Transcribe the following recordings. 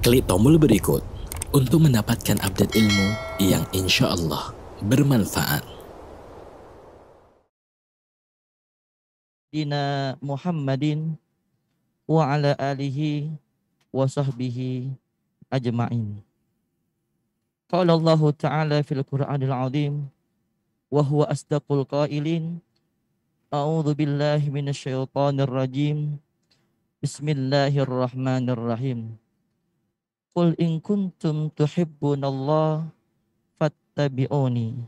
Klik tombol berikut untuk mendapatkan update ilmu yang insya Allah bermanfaat. Dina Muhammadin wa ala alihi wa sahbihi ajma'in. Qala Allah Ta'ala fil Qur'anil Azim wa huwa asdaqul qailin. A'udzu billahi minasyaitonir rajim. Bismillahirrahmanirrahim. Qul in kuntum tuhibbunallah fattabi'uni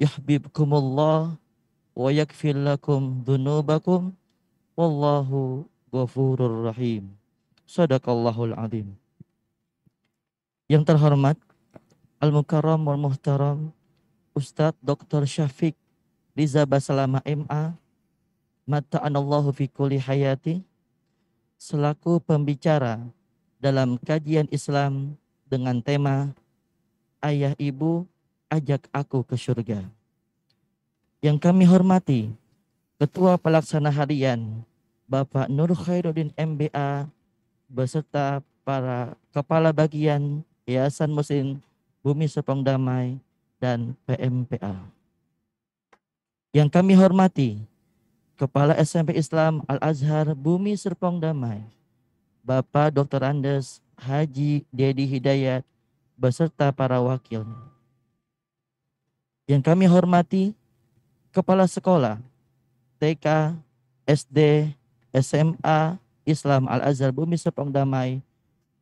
yuhibbukumullah wa yaghfir lakum dzunubakum wallahu ghafurur rahim. Shadaqallahul azim. Yang terhormat Al-Mukarram wal Muhtaram Ustadz Dr. Syafiq Riza Basalama MA Mata'anallahu fi kulli hayati, selaku pembicara dalam kajian Islam dengan tema Ayah Ibu Ajak Aku ke Surga. Yang kami hormati Ketua Pelaksana Harian Bapak Nur Khairuddin MBA beserta para kepala bagian Yayasan Muslim Bumi Serpong Damai dan PMPA. Yang kami hormati Kepala SMP Islam Al-Azhar Bumi Serpong Damai Bapak Dr. Andes Haji Dedi Hidayat beserta para wakil. Yang kami hormati Kepala Sekolah TK, SD, SMA Islam Al-Azhar Bumi Serpong Damai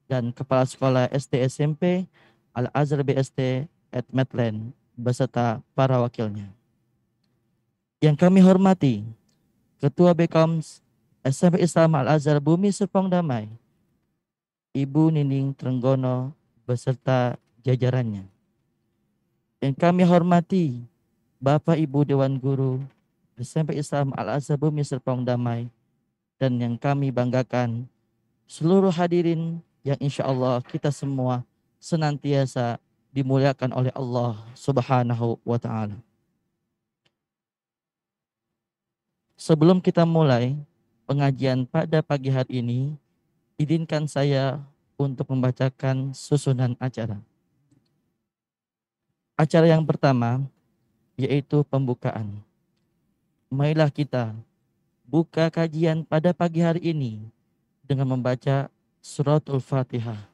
dan Kepala Sekolah SD SMP Al-Azhar BSD at Medland beserta para wakilnya. Yang kami hormati Ketua BKOMS SMP Islam Al-Azhar Bumi Serpong Damai Ibu Nining Trenggono beserta jajarannya. Yang kami hormati Bapak Ibu Dewan Guru SMP Islam Al-Azhar Bumi Serpong Damai, dan yang kami banggakan seluruh hadirin yang insya Allah kita semua senantiasa dimuliakan oleh Allah Subhanahu wa Ta'ala. Sebelum kita mulai pengajian pada pagi hari ini, izinkan saya untuk membacakan susunan acara. Acara yang pertama yaitu pembukaan. Marilah kita buka kajian pada pagi hari ini dengan membaca suratul Fatihah.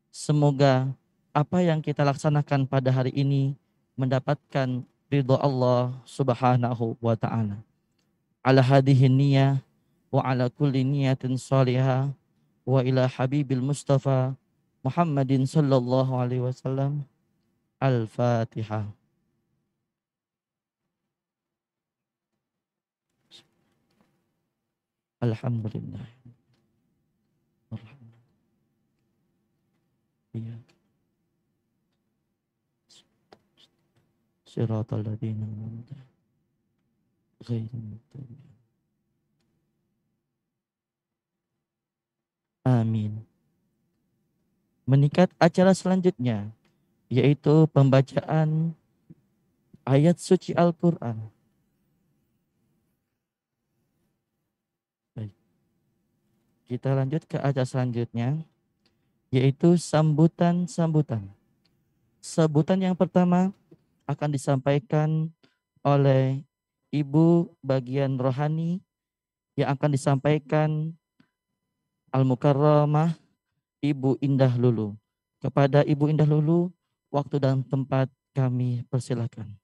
Semoga apa yang kita laksanakan pada hari ini mendapatkan ridho Allah Subhanahu wa Ta'ala. Ala hadhihi niyah wa ala kulli niyatin salihah wa ila habibil Mustafa Muhammadin sallallahu alaihi wasallam. Al-Fatihah. Alhamdulillah. Siratal ladzina an'amta ghairil maghdubi. Amin. Meningkat acara selanjutnya yaitu pembacaan ayat suci Al-Quran. Baik. Kita lanjut ke acara selanjutnya yaitu sambutan-sambutan. Sambutan yang pertama akan disampaikan oleh Ibu bagian rohani yang akan disampaikan Al-Mukarramah Ibu Indah Lulu. Kepada Ibu Indah Lulu, waktu dan tempat kami persilakan.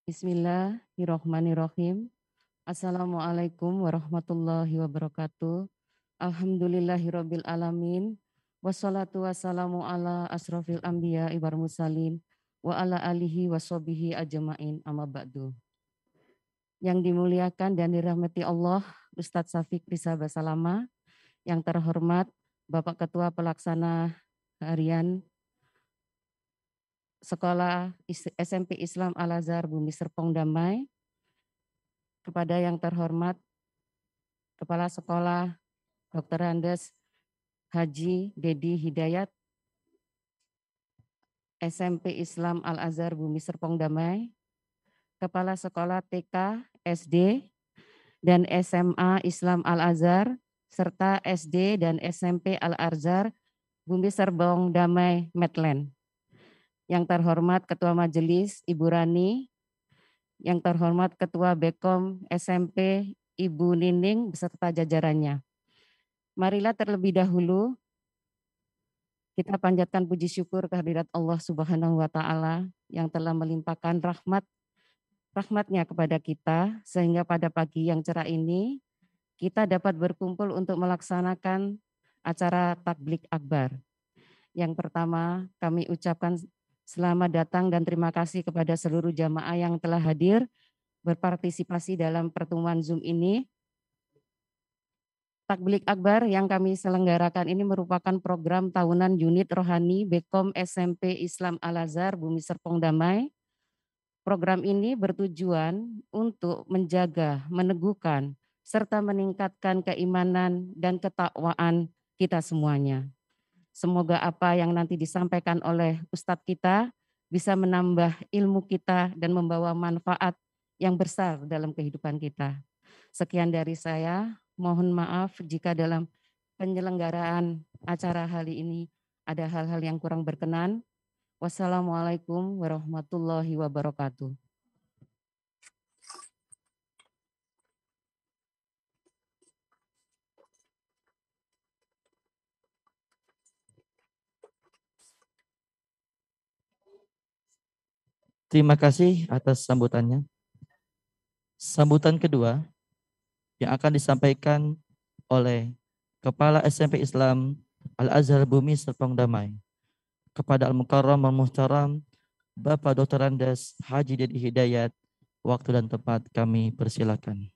Bismillahirrahmanirrahim. Assalamualaikum warahmatullahi wabarakatuh. Alhamdulillahirabbil alamin. Wassalatu wassalamu ala asrofil anbiya wal mursalin wa ala alihi washabihi ajmain, amma ba'du. Yang dimuliakan dan dirahmati Allah, Ustadz Syafiq Riza Basalama, yang terhormat Bapak Ketua Pelaksana Harian Sekolah SMP Islam Al-Azhar Bumi Serpong Damai, kepada yang terhormat Kepala Sekolah Dr. Andes Haji Dedi Hidayat, SMP Islam Al-Azhar Bumi Serpong Damai, Kepala Sekolah TK, SD, dan SMA Islam Al-Azhar, serta SD dan SMP Al-Azhar Bumi Serpong Damai Medland. Yang terhormat Ketua Majelis Ibu Rani, yang terhormat Ketua Bekom SMP Ibu Nining beserta jajarannya. Marilah terlebih dahulu kita panjatkan puji syukur kehadirat Allah Subhanahu wa Ta'ala yang telah melimpahkan rahmatnya kepada kita, sehingga pada pagi yang cerah ini kita dapat berkumpul untuk melaksanakan acara Takblik Akbar. Yang pertama, kami ucapkan selamat datang dan terima kasih kepada seluruh jamaah yang telah hadir berpartisipasi dalam pertemuan Zoom ini. Takblik Akbar yang kami selenggarakan ini merupakan program tahunan unit rohani Bekom SMP Islam Al-Azhar Bumi Serpong Damai. Program ini bertujuan untuk menjaga, meneguhkan, serta meningkatkan keimanan dan ketakwaan kita semuanya. Semoga apa yang nanti disampaikan oleh Ustadz kita bisa menambah ilmu kita dan membawa manfaat yang besar dalam kehidupan kita. Sekian dari saya. Mohon maaf jika dalam penyelenggaraan acara kali ini ada hal-hal yang kurang berkenan. Wassalamualaikum warahmatullahi wabarakatuh. Terima kasih atas sambutannya. Sambutan kedua yang akan disampaikan oleh Kepala SMP Islam Al-Azhar Bumi Serpong Damai kepada Al-Mukarram Al-Muhtaram Bapak Dr. Andes Haji Dedi Hidayat. Waktu dan tempat kami persilakan.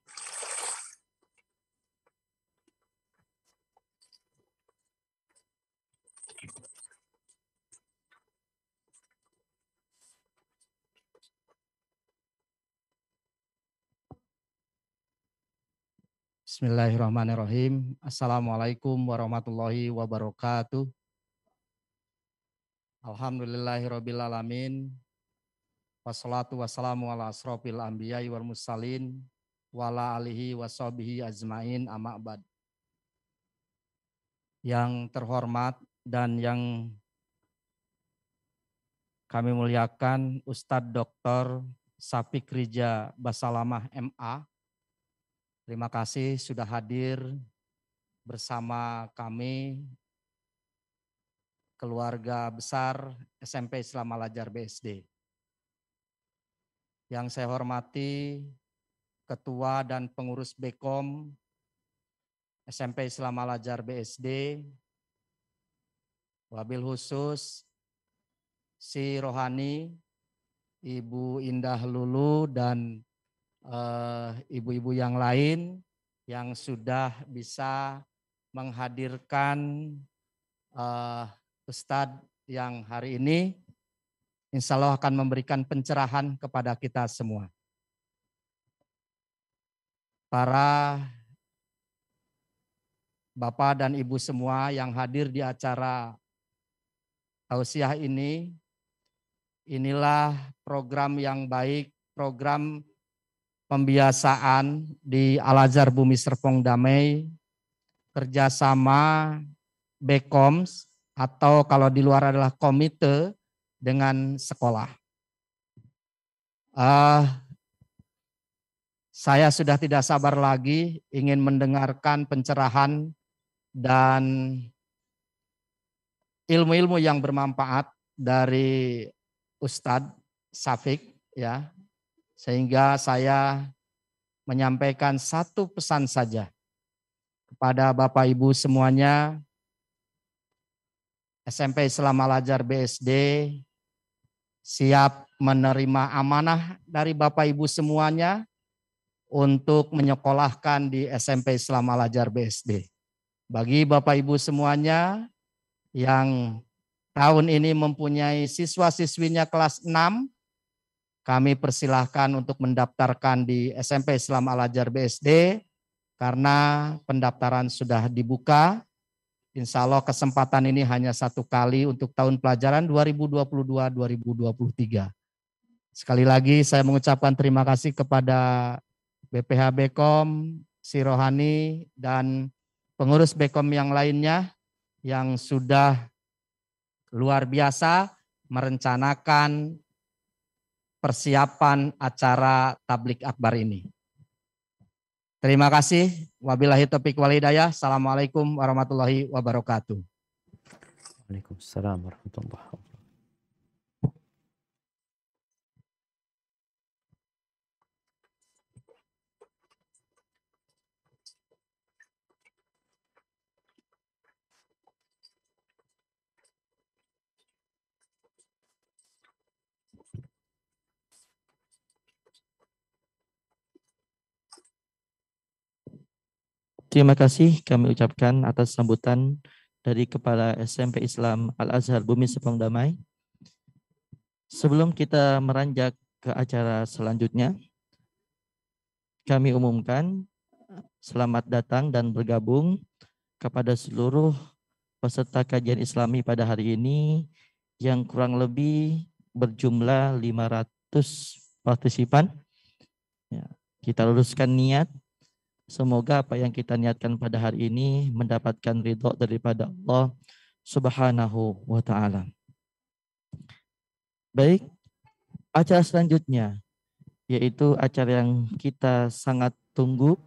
Bismillahirrahmanirrahim. Assalamualaikum warahmatullahi wabarakatuh. Alhamdulillahirrabbilalamin. Wassalatu wassalamu ala asrofil anbiya'i wal mursalin wala alihi washabihi ajmain amma ba'd. Yang terhormat dan yang kami muliakan Ustadz Dr. Safik Rija Basalamah MA. Terima kasih sudah hadir bersama kami, keluarga besar SMP Islam Al-Azhar BSD. Yang saya hormati Ketua dan Pengurus Bekom SMP Islam Al-Azhar BSD, wabil khusus si Rohani, Ibu Indah Lulu dan ibu-ibu yang lain yang sudah bisa menghadirkan Ustadz yang hari ini insya Allah akan memberikan pencerahan kepada kita semua. Para Bapak dan Ibu semua yang hadir di acara tausiah ini, inilah program yang baik, program pembiasaan di Al-Azhar Bumi Serpong Damai, kerjasama Bekoms atau kalau di luar adalah komite dengan sekolah. Saya sudah tidak sabar lagi ingin mendengarkan pencerahan dan ilmu-ilmu yang bermanfaat dari Ustadz Safik, ya. Sehingga saya menyampaikan satu pesan saja kepada Bapak Ibu semuanya. SMP Islam Al-Azhar BSD siap menerima amanah dari Bapak Ibu semuanya untuk menyekolahkan di SMP Islam Al-Azhar BSD. Bagi Bapak Ibu semuanya yang tahun ini mempunyai siswa-siswinya kelas 6, kami persilahkan untuk mendaftarkan di SMP Islam Al-Azhar BSD karena pendaftaran sudah dibuka. Insya Allah kesempatan ini hanya satu kali untuk tahun pelajaran 2022-2023. Sekali lagi saya mengucapkan terima kasih kepada BPH Bekom, Si Rohani, dan pengurus Bekom yang lainnya yang sudah luar biasa merencanakan persiapan acara tablik akbar ini. Terima kasih. Wabillahi taufiq wal hidayah. Assalamualaikum warahmatullahi wabarakatuh. Waalaikumsalam warahmatullahi wabarakatuh. Terima kasih kami ucapkan atas sambutan dari Kepala SMP Islam Al-Azhar Bumi Serpong Damai. Sebelum kita meranjak ke acara selanjutnya, kami umumkan selamat datang dan bergabung kepada seluruh peserta kajian Islami pada hari ini yang kurang lebih berjumlah 500 partisipan. Ya, kita luruskan niat. Semoga apa yang kita niatkan pada hari ini mendapatkan ridho daripada Allah Subhanahu wa Ta'ala. Baik, acara selanjutnya yaitu acara yang kita sangat tunggu,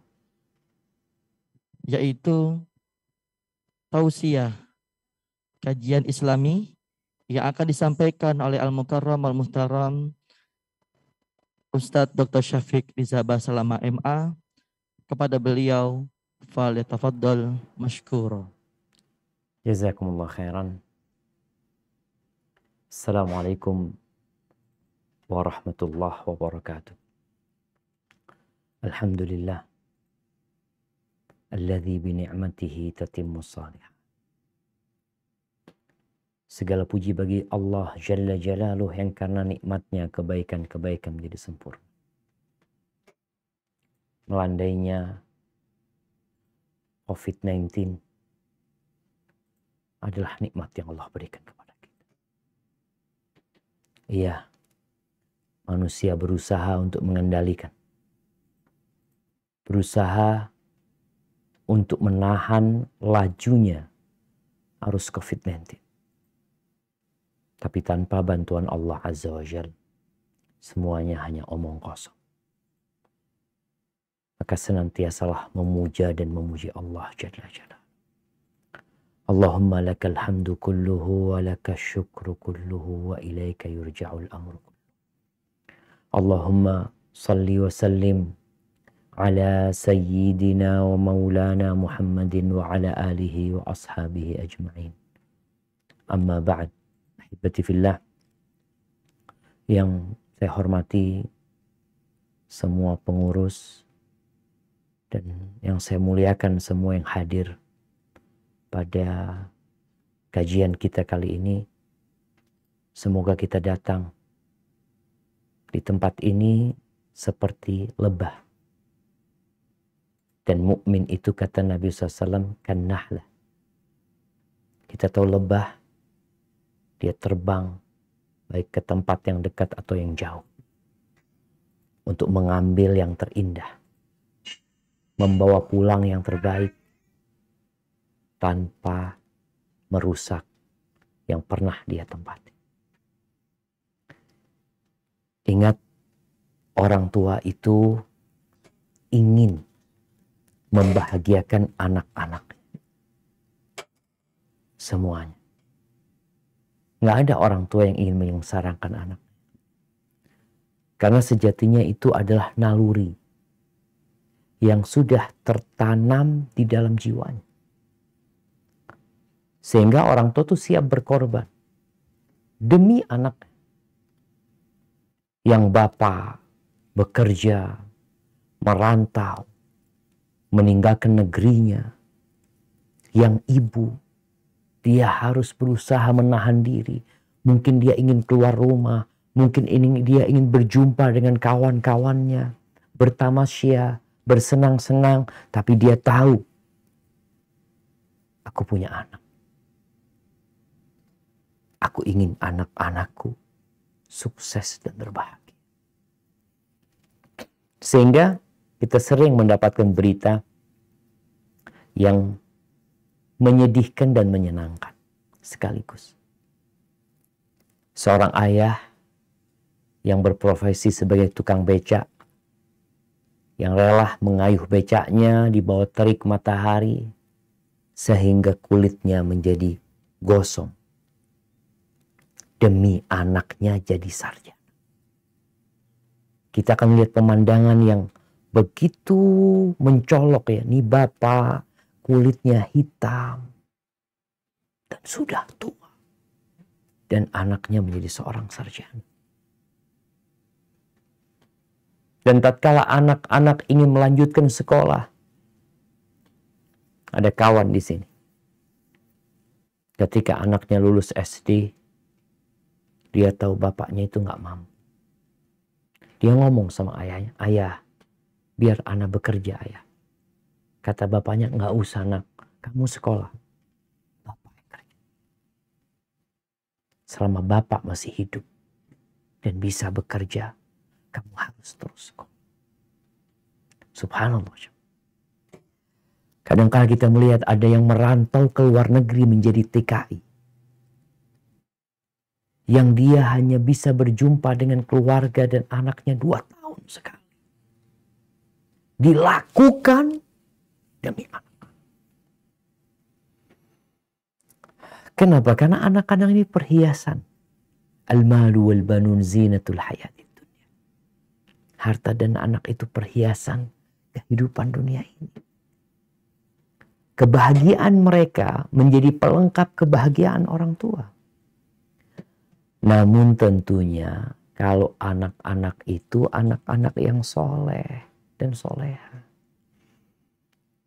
yaitu tausiah kajian Islami yang akan disampaikan oleh Al-Mukarram Al-Muhtaram Ustadz Dr. Syafiq Riza Basalama MA. Kepada beliau, falyatafaddal mashkura. Jazakumullah khairan. Assalamualaikum warahmatullahi wabarakatuh. Alhamdulillah alladzi bi ni'matihi tatimmu shalihah. Segala puji bagi Allah Jalla Jalaluh yang karena nikmatnya kebaikan-kebaikan menjadi sempurna. Melandainya COVID-19 adalah nikmat yang Allah berikan kepada kita. Iya, manusia berusaha untuk mengendalikan. Berusaha untuk menahan lajunya arus COVID-19. Tapi tanpa bantuan Allah Azza wa Jalla, semuanya hanya omong kosong. Maka senantiasalah memuja dan memuji Allah Jalla Jalla. Allahumma lakal hamdu kulluhu wa lakal syukru kulluhu wa ilaika yurja'ul amru. Allahumma salli wa sallim ala sayyidina wa maulana Muhammadin wa ala alihi wa ashabihi ajma'in. Amma ba'd, ahibati fillah, yang saya hormati semua pengurus dan yang saya muliakan semua yang hadir pada kajian kita kali ini. Semoga kita datang di tempat ini seperti lebah. Dan mukmin itu kata Nabi SAW kan nahlah. Kita tahu lebah, dia terbang baik ke tempat yang dekat atau yang jauh untuk mengambil yang terindah, membawa pulang yang terbaik tanpa merusak yang pernah dia tempati. Ingat, orang tua itu ingin membahagiakan anak-anak. Semuanya. Nggak ada orang tua yang ingin menyengsarakan anak. Karena sejatinya itu adalah naluri yang sudah tertanam di dalam jiwanya. Sehingga orang tua itu siap berkorban demi anak. Yang bapak bekerja, merantau, meninggalkan negerinya. Yang ibu, dia harus berusaha menahan diri. Mungkin dia ingin keluar rumah, Mungkin dia ingin berjumpa dengan kawan-kawannya, bertamasya, bersenang-senang, tapi dia tahu, aku punya anak. Aku ingin anak-anakku sukses dan berbahagia. Sehingga kita sering mendapatkan berita yang menyedihkan dan menyenangkan sekaligus. Seorang ayah yang berprofesi sebagai tukang becak, yang rela mengayuh becaknya di bawah terik matahari sehingga kulitnya menjadi gosong demi anaknya jadi sarjana. Kita akan melihat pemandangan yang begitu mencolok ya. Nih bapak kulitnya hitam dan sudah tua. Dan anaknya menjadi seorang sarjana. Dan tatkala anak-anak ingin melanjutkan sekolah, ada kawan di sini. Ketika anaknya lulus SD, dia tahu bapaknya itu nggak mampu. Dia ngomong sama ayahnya, ayah, biar anak bekerja ayah. Kata bapaknya, nggak usah nak, kamu sekolah. Bapak yang kerja. Selama bapak masih hidup dan bisa bekerja, kamu harus terus sekolah. Subhanallah. Kadang-kadang kita melihat ada yang merantau ke luar negeri menjadi TKI. Yang dia hanya bisa berjumpa dengan keluarga dan anaknya 2 tahun sekali. Dilakukan demi anak. Kenapa? Karena anak-anak ini perhiasan. Al-malu wal banun zinatul hayatid dunya. Harta dan anak itu perhiasan kehidupan dunia ini. Kebahagiaan mereka menjadi pelengkap kebahagiaan orang tua. Namun tentunya kalau anak-anak itu anak-anak yang soleh dan soleha.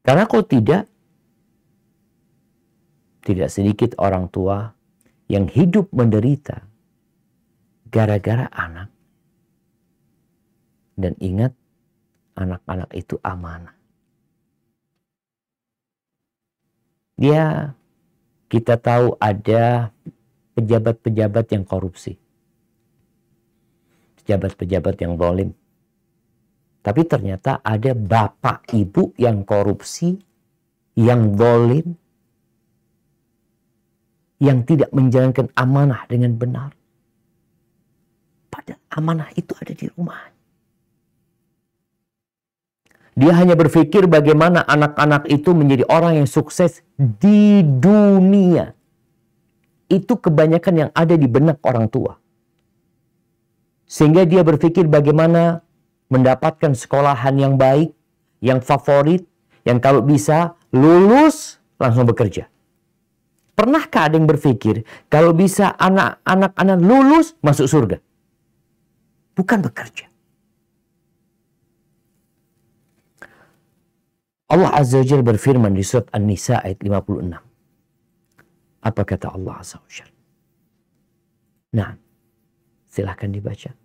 Karena kalau tidak sedikit orang tua yang hidup menderita gara-gara anak. Dan ingat, anak-anak itu amanah. Kita tahu ada pejabat-pejabat yang korupsi. Pejabat-pejabat yang zalim. Tapi ternyata ada bapak ibu yang korupsi, yang zalim, yang tidak menjalankan amanah dengan benar. Padahal amanah itu ada di rumah. Dia hanya berpikir bagaimana anak-anak itu menjadi orang yang sukses di dunia. Itu kebanyakan yang ada di benak orang tua. Sehingga dia berpikir bagaimana mendapatkan sekolahan yang baik, yang favorit, yang kalau bisa lulus langsung bekerja. Pernahkah ada yang berpikir kalau bisa anak-anak lulus masuk surga? Bukan bekerja. Allah Azza wa Jalla berfirman di surat An-Nisa ayat 56. Apa kata Allah Azza wa Jalla? Nah, silahkan dibaca.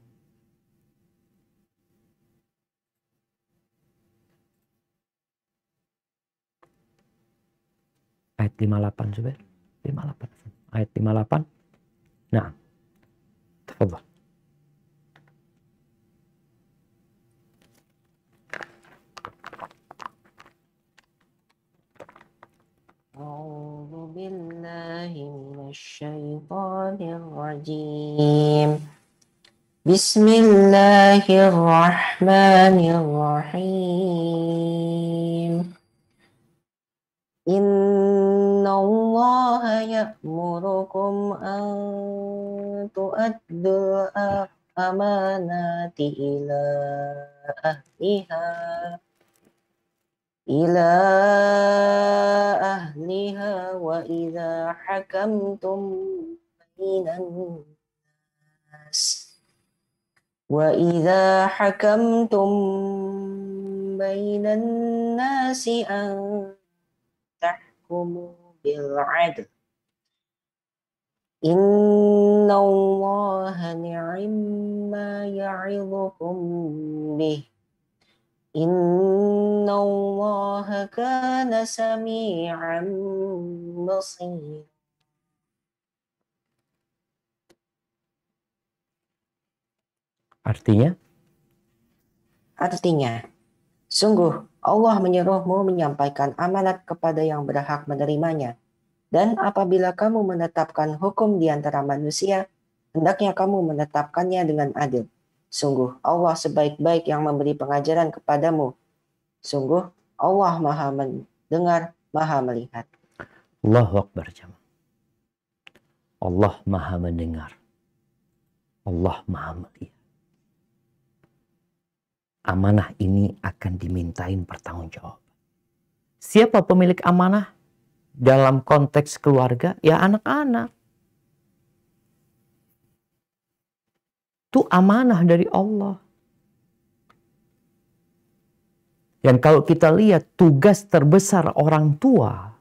Ayat 58 Zubair. 58. Ayat 58. Nah, tafadhal. أعوذ بالله من الشيطان الرجيم بسم الله الرحمن الرحيم إن الله يأمركم أن تؤدوا الأمانات إلى أهلها وإذا حكمتم بين الناس أن تحكموا بالعدل Inna Allah ni'ma ya'idukum bih. Inna Allah kana sami'an basir. Artinya, Sungguh Allah menyuruhmu menyampaikan amanat kepada yang berhak menerimanya. Dan apabila kamu menetapkan hukum di antara manusia, hendaknya kamu menetapkannya dengan adil. Sungguh Allah sebaik-baik yang memberi pengajaran kepadamu. Sungguh Allah Maha mendengar, Maha melihat. Allahu Akbar jamaah. Allah Maha mendengar. Allah Maha melihat. Amanah ini akan dimintain pertanggungjawaban. Siapa pemilik amanah? Dalam konteks keluarga, ya anak-anak. Itu amanah dari Allah. Dan kalau kita lihat tugas terbesar orang tua,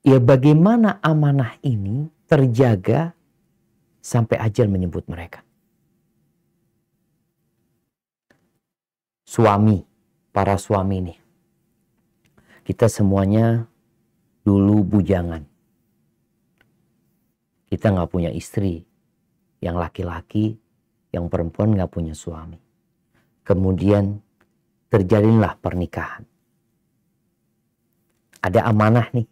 ya bagaimana amanah ini terjaga sampai ajal menyebut mereka. Suami, para suami nih. Kita semuanya dulu bujangan. Kita nggak punya istri. Yang laki-laki, yang perempuan nggak punya suami. Kemudian terjadilah pernikahan. Ada amanah nih.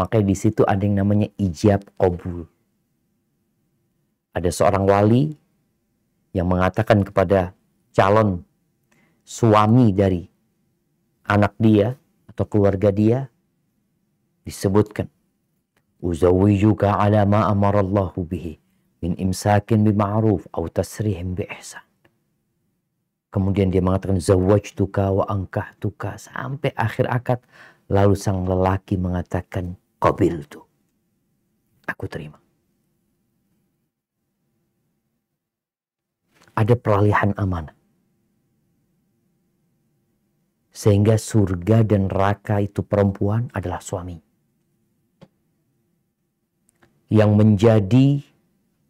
Makanya di situ ada yang namanya ijab qabul. Ada seorang wali yang mengatakan kepada calon suami dari anak dia atau keluarga dia, disebutkan uzawijuka ala ma amarallahu bihi min imsakin bima'ruf au tasrihim bi ihsan. Kemudian dia mengatakan zawwajtuka wa ankahtuka sampai akhir akad, lalu sang lelaki mengatakan qabiltu, aku terima. Ada peralihan amanah. Sehingga surga dan neraka itu perempuan adalah suami. Yang menjadi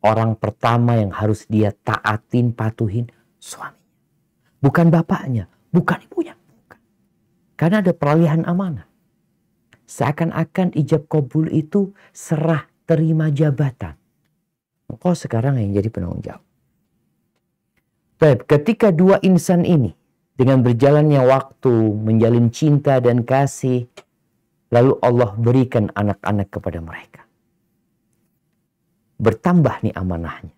orang pertama yang harus dia taatin, patuhin, suami. Bukan bapaknya, bukan ibunya. Bukan. Karena ada peralihan amanah. Seakan-akan ijab qabul itu serah terima jabatan. Engkau sekarang yang jadi penanggung jawab. Baik, ketika dua insan ini dengan berjalannya waktu, menjalin cinta dan kasih, lalu Allah berikan anak-anak kepada mereka. Bertambah nih amanahnya.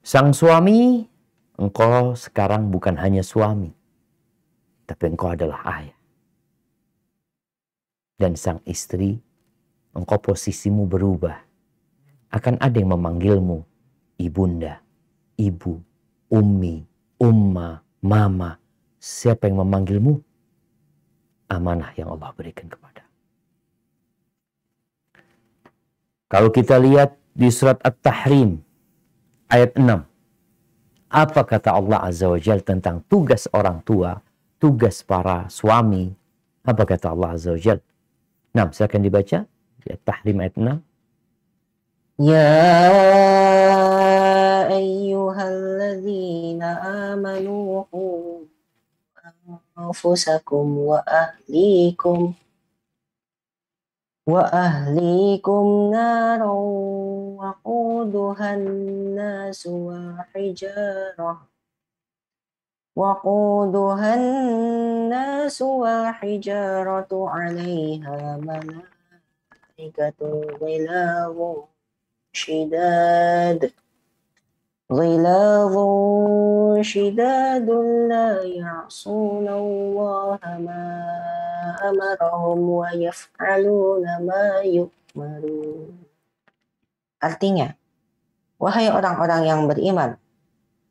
Sang suami, engkau sekarang bukan hanya suami, tapi engkau adalah ayah. Dan sang istri, engkau posisimu berubah. Akan ada yang memanggilmu ibunda, ibu, ummi, umma, mama. Siapa yang memanggilmu? Amanah yang Allah berikan kepada. Kalau kita lihat di surat At-Tahrim ayat 6. Apa kata Allah Azza wa Jalla tentang tugas orang tua, tugas para suami? Apa kata Allah Azza wa Jalla? Nah, silakan dibaca di At-Tahrim ayat 6. Ya ayyuhalladzina amanu qu anfusakum wa ahlikum naran waquduhan nasu wal hijaratu 'alaiha malaikatun غلاظ شداد لا يعصون الله ما أمرهم ويفعلون ما يؤمرون. Artinya, wahai orang-orang yang beriman,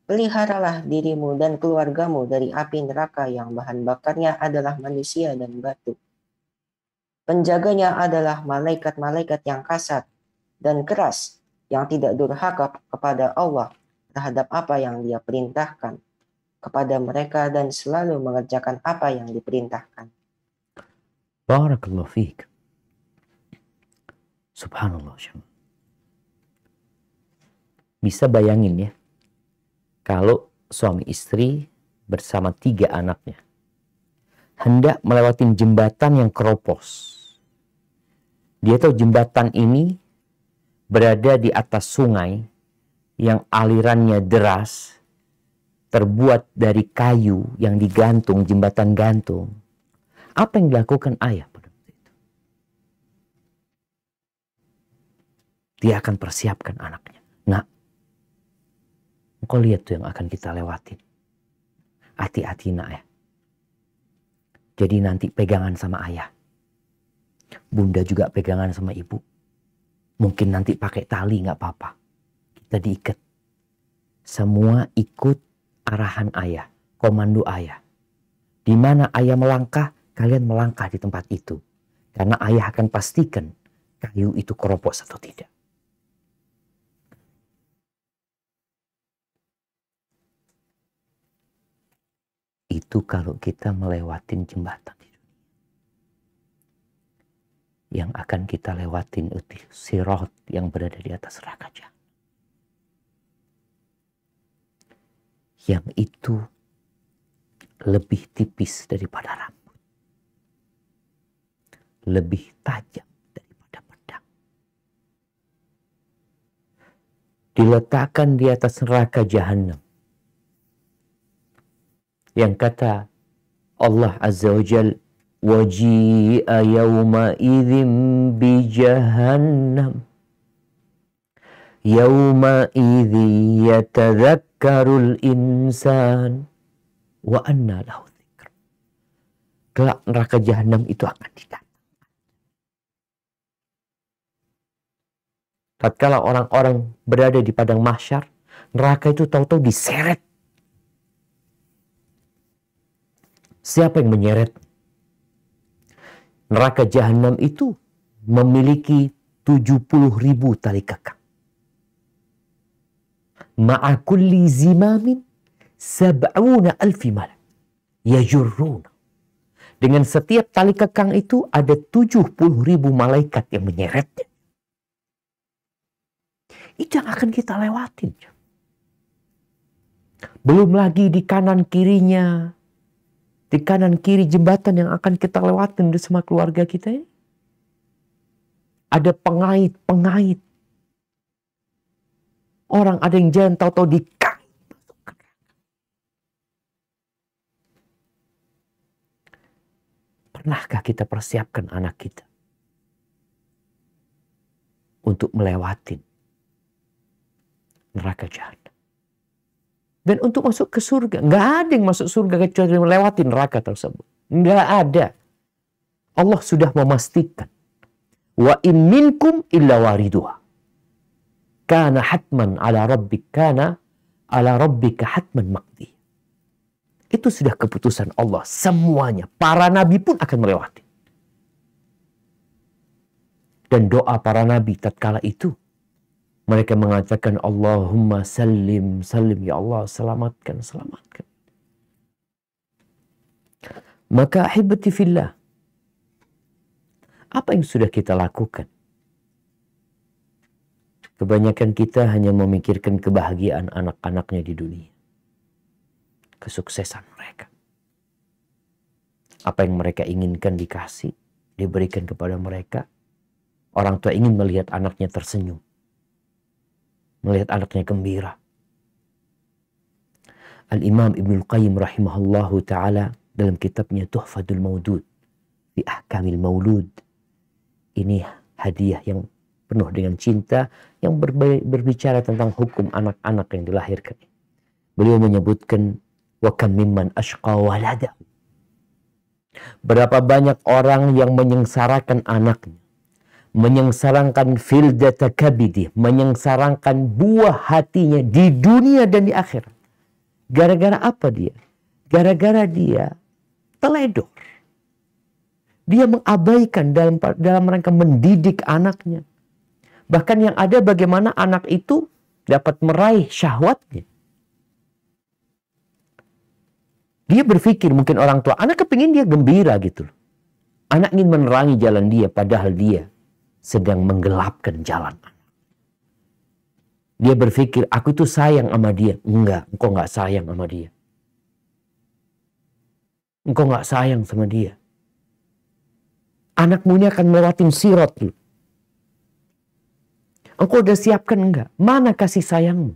peliharalah dirimu dan keluargamu dari api neraka yang bahan bakarnya adalah manusia dan batu. Penjaganya adalah malaikat-malaikat yang kasar dan keras, yang tidak durhaka kepada Allah terhadap apa yang Dia perintahkan kepada mereka dan selalu mengerjakan apa yang diperintahkan. Barakallahu fiik. Subhanallah. Bisa bayangin ya, kalau suami istri bersama 3 anaknya hendak melewati jembatan yang keropos. Dia tahu jembatan ini berada di atas sungai yang alirannya deras, terbuat dari kayu yang digantung, jembatan gantung. Apa yang dilakukan ayah pada waktu itu? Dia akan persiapkan anaknya. Nah, engkau lihat tuh yang akan kita lewatin. Hati-hati nak ya. Jadi nanti pegangan sama ayah. Bunda juga pegangan sama ibu. Mungkin nanti pakai tali nggak apa-apa. Kita diikat. Semua ikut arahan ayah, komando ayah. Di mana ayah melangkah, kalian melangkah di tempat itu. Karena ayah akan pastikan kayu itu keropos atau tidak. Itu kalau kita melewatin jembatan. Yang akan kita lewatin itu sirat yang berada di atas neraka jahanam. Yang itu lebih tipis daripada rambut. Lebih tajam daripada pedang. Diletakkan di atas neraka jahanam. Yang kata Allah Azza wa Jal, waji'a yawma idzin bi jahannam yawma idzi yatadhakkarul insan wa anna lahu dzikr. Kelak neraka jahanam itu akan didatangkan. Tatkala orang-orang berada di padang mahsyar, neraka itu tahu-tahu diseret. Siapa yang menyeret? Neraka jahanam itu memiliki 70.000 tali kekang. Ma'a kulli zimamin 70.000 malak yajurruna. Dengan setiap tali kekang itu ada 70.000 malaikat yang menyeretnya. Itu yang akan kita lewatin. Belum lagi di kanan kirinya, di kanan kiri jembatan yang akan kita lewatin bersama keluarga kita ini. Ada pengait-pengait. Orang ada yang jalan tahu-tahu dikait. Pernahkah kita persiapkan anak kita untuk melewatin neraka jahanam? Dan untuk masuk ke surga, nggak ada yang masuk surga kecuali melewati neraka tersebut. Nggak ada. Allah sudah memastikan. Wa in minkum illa wariduha. Kana hatman ala rabbika hatman maqdi. Itu sudah keputusan Allah. Semuanya. Para nabi pun akan melewati. Dan doa para nabi tatkala itu, mereka mengatakan Allahumma salim, salim ya Allah, selamatkan, selamatkan. Maka ahibati fillah, apa yang sudah kita lakukan? Kebanyakan kita hanya memikirkan kebahagiaan anak-anaknya di dunia. Kesuksesan mereka. Apa yang mereka inginkan dikasih, diberikan kepada mereka. Orang tua ingin melihat anaknya tersenyum. Melihat anaknya gembira. Al-Imam Ibnul Qayyim rahimahullahu ta'ala dalam kitabnya Tuhfatul Maudud fi Ahkamil Maulud. Ini hadiah yang penuh dengan cinta yang berbicara tentang hukum anak-anak yang dilahirkan. Beliau menyebutkan wa kam mimman ashqa waladahu. Berapa banyak orang yang menyengsarakan anaknya. Menyengsarakan fildata kabidi, menyengsarakan buah hatinya di dunia dan di akhirat. Gara-gara apa dia? Gara-gara dia teledor. Dia mengabaikan dalam rangka mendidik anaknya. Bahkan yang ada bagaimana anak itu dapat meraih syahwatnya. Dia berpikir mungkin orang tua, anak kepingin dia gembira gitu loh. Anak ingin menerangi jalan dia, padahal dia sedang menggelapkan jalan. Dia berpikir, aku itu sayang sama dia. Enggak, engkau enggak sayang sama dia. Engkau enggak sayang sama dia. Anakmu ini akan melewatin sirat lu. Engkau udah siapkan enggak? Mana kasih sayangmu?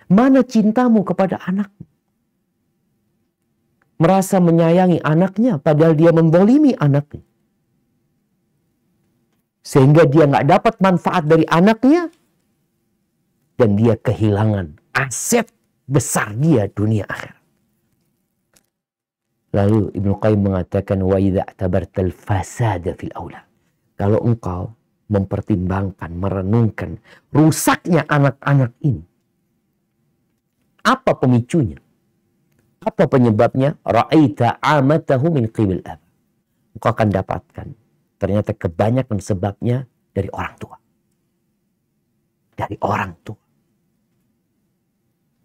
Mana cintamu kepada anakmu? Merasa menyayangi anaknya padahal dia menzalimi anaknya. Sehingga dia nggak dapat manfaat dari anaknya. Dan dia kehilangan aset besar dia dunia akhirat. Lalu Ibnu Qayyim mengatakan, wa idza tabartal fasada fil aulad. Kalau engkau mempertimbangkan, merenungkan rusaknya anak-anak ini. Apa pemicunya? Apa penyebabnya? Ra'aita amatahu min qibil ab. Engkau akan dapatkan ternyata kebanyakan sebabnya dari orang tua. Dari orang tua.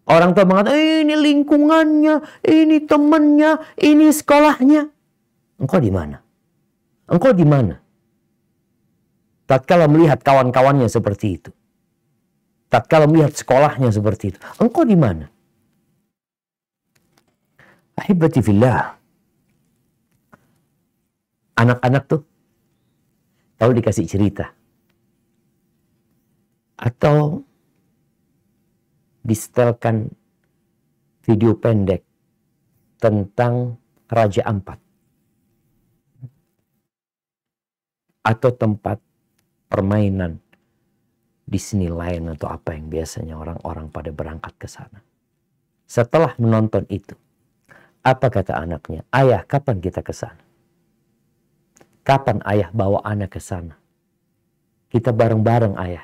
Orang tua mengatakan, ini lingkungannya, ini temannya, ini sekolahnya. Engkau di mana? Engkau di mana? Tatkala melihat kawan-kawannya seperti itu. Tatkala melihat sekolahnya seperti itu. Engkau di mana? Ahibati fillah. Anak-anak tuh tahu dikasih cerita. Atau disetelkan video pendek tentang Raja Ampat. Atau tempat permainan Disneyland atau apa yang biasanya orang-orang pada berangkat ke sana. Setelah menonton itu, apa kata anaknya? Ayah, kapan kita ke sana? Kapan ayah bawa anak ke sana? Kita bareng-bareng ayah.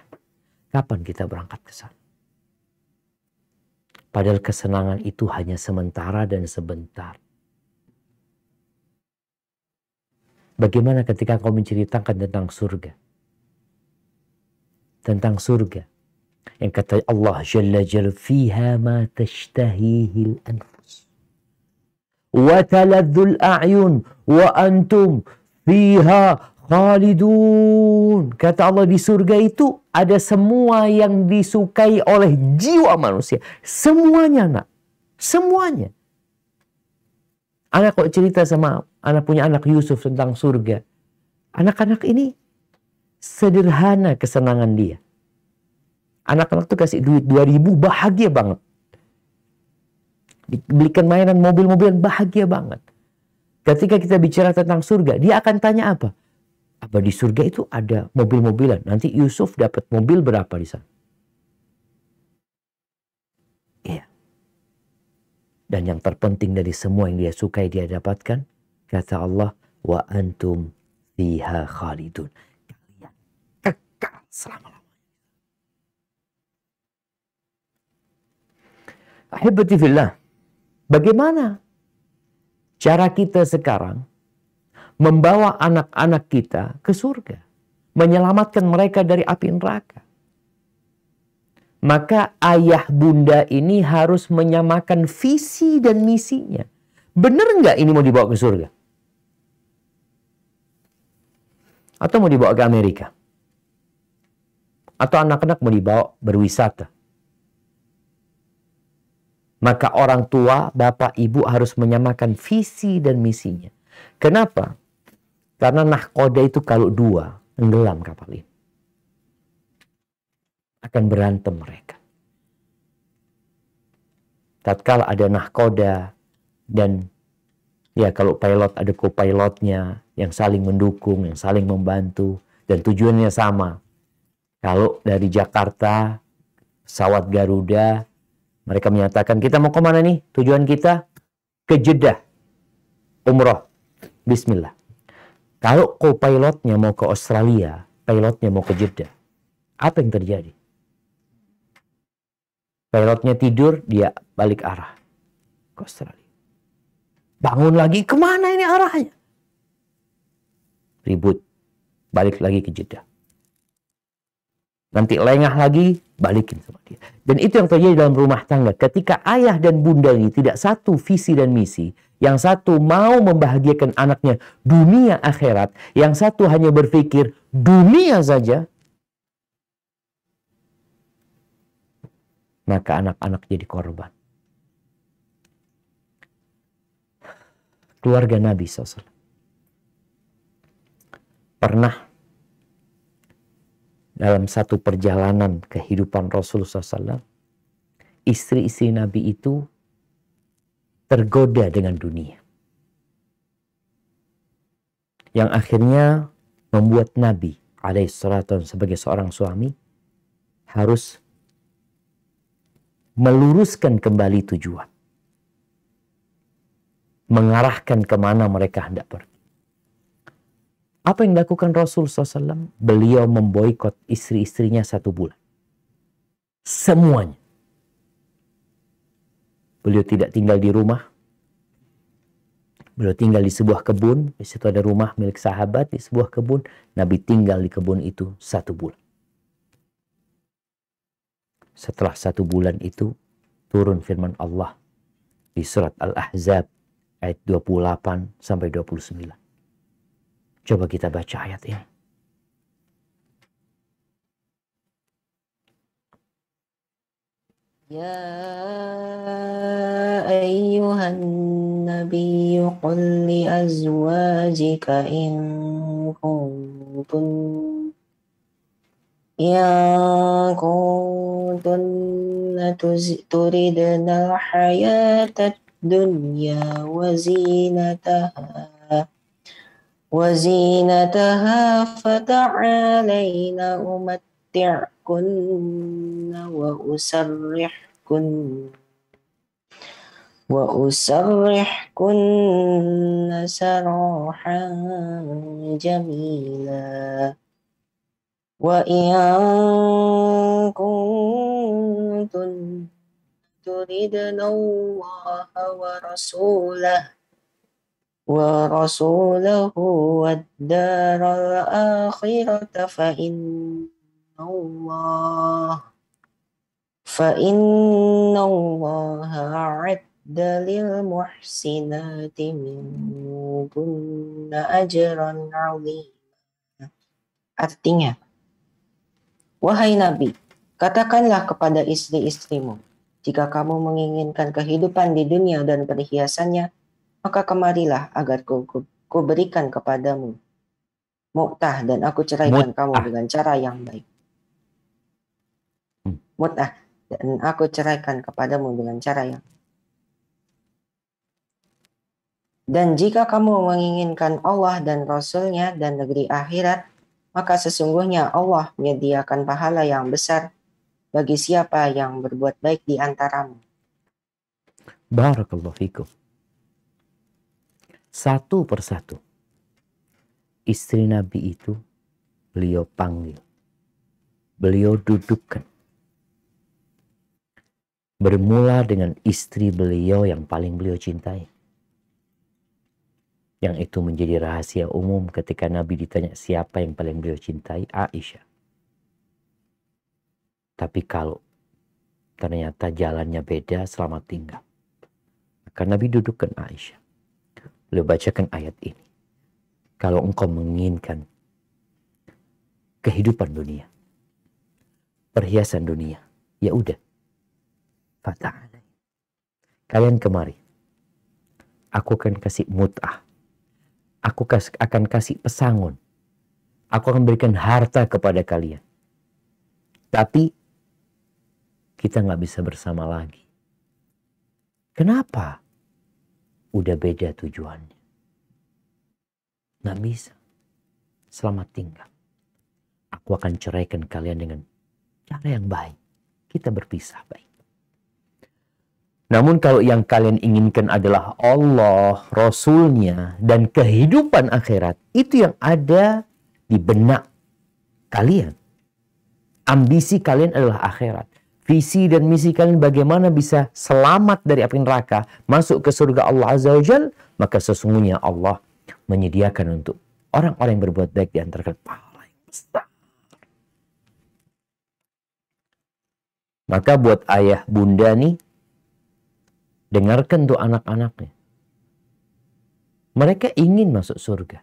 Kapan kita berangkat ke sana? Padahal kesenangan itu hanya sementara dan sebentar. Bagaimana ketika kau menceritakan tentang surga? Tentang surga. Yang kata Allah Jalla Jalla, fiha ma tashtahihil anfus. Wa taladzul a'yun. Wa antum fiha khalidun. Kata Allah, di surga itu ada semua yang disukai oleh jiwa manusia. Semuanya, nak. Semuanya. Anak kok cerita sama anak punya anak Yusuf tentang surga. Anak-anak ini sederhana kesenangan dia. Anak-anak tuh kasih duit 2.000, bahagia banget. Dibelikan mainan mobil-mobilan, bahagia banget. Ketika kita bicara tentang surga, dia akan tanya apa? Apa di surga itu ada mobil-mobilan? Nanti Yusuf dapat mobil berapa di sana? Iya. Dan yang terpenting dari semua yang dia sukai dia dapatkan, kata Allah, wa antum fiha khalidun. Kalian kekal selama-lamanya. Ahibati fillah. Bagaimana cara kita sekarang membawa anak-anak kita ke surga, menyelamatkan mereka dari api neraka? Maka ayah bunda ini harus menyamakan visi dan misinya. Benar nggak ini mau dibawa ke surga? Atau mau dibawa ke Amerika? Atau anak-anak mau dibawa berwisata? Maka orang tua, bapak, ibu harus menyamakan visi dan misinya. Kenapa? Karena nahkoda itu kalau dua, tenggelam kapal ini. Akan berantem mereka. Tatkala ada nahkoda dan ya kalau pilot ada co-pilotnya yang saling mendukung, yang saling membantu dan tujuannya sama. Kalau dari Jakarta, pesawat Garuda, mereka menyatakan kita mau kemana nih? Tujuan kita ke Jeddah, umroh. Bismillah. Kalau co-pilotnya mau ke Australia, pilotnya mau ke Jeddah, apa yang terjadi? Pilotnya tidur, dia balik arah ke Australia. Bangun lagi, kemana ini arahnya? Ribut, balik lagi ke Jeddah. Nanti lengah lagi, balikin sama dia. Dan itu yang terjadi dalam rumah tangga. Ketika ayah dan bunda ini tidak satu visi dan misi, yang satu mau membahagiakan anaknya dunia akhirat, yang satu hanya berpikir dunia saja, maka anak-anak jadi korban. Keluarga Nabi SAW pernah dalam satu perjalanan kehidupan Rasulullah SAW, istri-istri Nabi itu tergoda dengan dunia. Yang akhirnya membuat Nabi alaihissalam sebagai seorang suami harus meluruskan kembali tujuan. Mengarahkan kemana mereka hendak pergi. Apa yang dilakukan Rasul SAW? Beliau memboikot istri-istrinya 1 bulan. Semuanya. Beliau tidak tinggal di rumah. Beliau tinggal di sebuah kebun. Di situ ada rumah milik sahabat di sebuah kebun. Nabi tinggal di kebun itu 1 bulan. Setelah 1 bulan itu turun firman Allah di surat Al-Ahzab ayat 28 sampai 29. Coba kita baca ayat ini. Ya ayyuhan nabiyyu qul li azwajika in kuntunna turidna al-hayata ad-dunya wa zinataha fata'alayna umatti'kunna wa usarrihkunna sarahan jamila. Wa in kuntum turidna Allah wa rasulahu wad-daral akhirata fa inna Allah a'adda lil muhsinati minkunna ajran 'azima. Artinya, wahai Nabi, katakanlah kepada istri-istrimu, jika kamu menginginkan kehidupan di dunia dan perhiasannya, maka kemarilah agar ku berikan kepadamu mu'tah dan aku ceraikan kamu dengan cara yang baik. Mu'tah dan aku ceraikan kepadamu dengan cara yang. Dan jika kamu menginginkan Allah dan Rasul-Nya dan negeri akhirat, maka sesungguhnya Allah menyediakan pahala yang besar bagi siapa yang berbuat baik di antaramu. Barakallahu fikum. Satu persatu istri Nabi itu beliau panggil, beliau dudukkan. Bermula dengan istri beliau yang paling beliau cintai. Yang itu menjadi rahasia umum ketika Nabi ditanya siapa yang paling beliau cintai, Aisyah. Tapi kalau ternyata jalannya beda, selamat tinggal. Maka Nabi dudukkan Aisyah. Beliau bacakan ayat ini. Kalau engkau menginginkan kehidupan dunia, perhiasan dunia, ya udah. Fata'ala. Kalian kemari. Aku akan kasih mut'ah. Aku akan kasih pesangon. Aku akan berikan harta kepada kalian. Tapi kita nggak bisa bersama lagi. Kenapa? Udah beda tujuannya. Nggak bisa. Selamat tinggal. Aku akan ceraikan kalian dengan cara yang baik. Kita berpisah baik. Namun kalau yang kalian inginkan adalah Allah, Rasul-Nya, dan kehidupan akhirat, itu yang ada di benak kalian. Ambisi kalian adalah akhirat. Visi dan misi kalian bagaimana bisa selamat dari api neraka, masuk ke surga Allah Azza wa Jalla, maka sesungguhnya Allah menyediakan untuk orang-orang yang berbuat baik di antara kalian pahala yang besar. Maka buat ayah bunda nih, dengarkan tuh anak-anaknya. Mereka ingin masuk surga.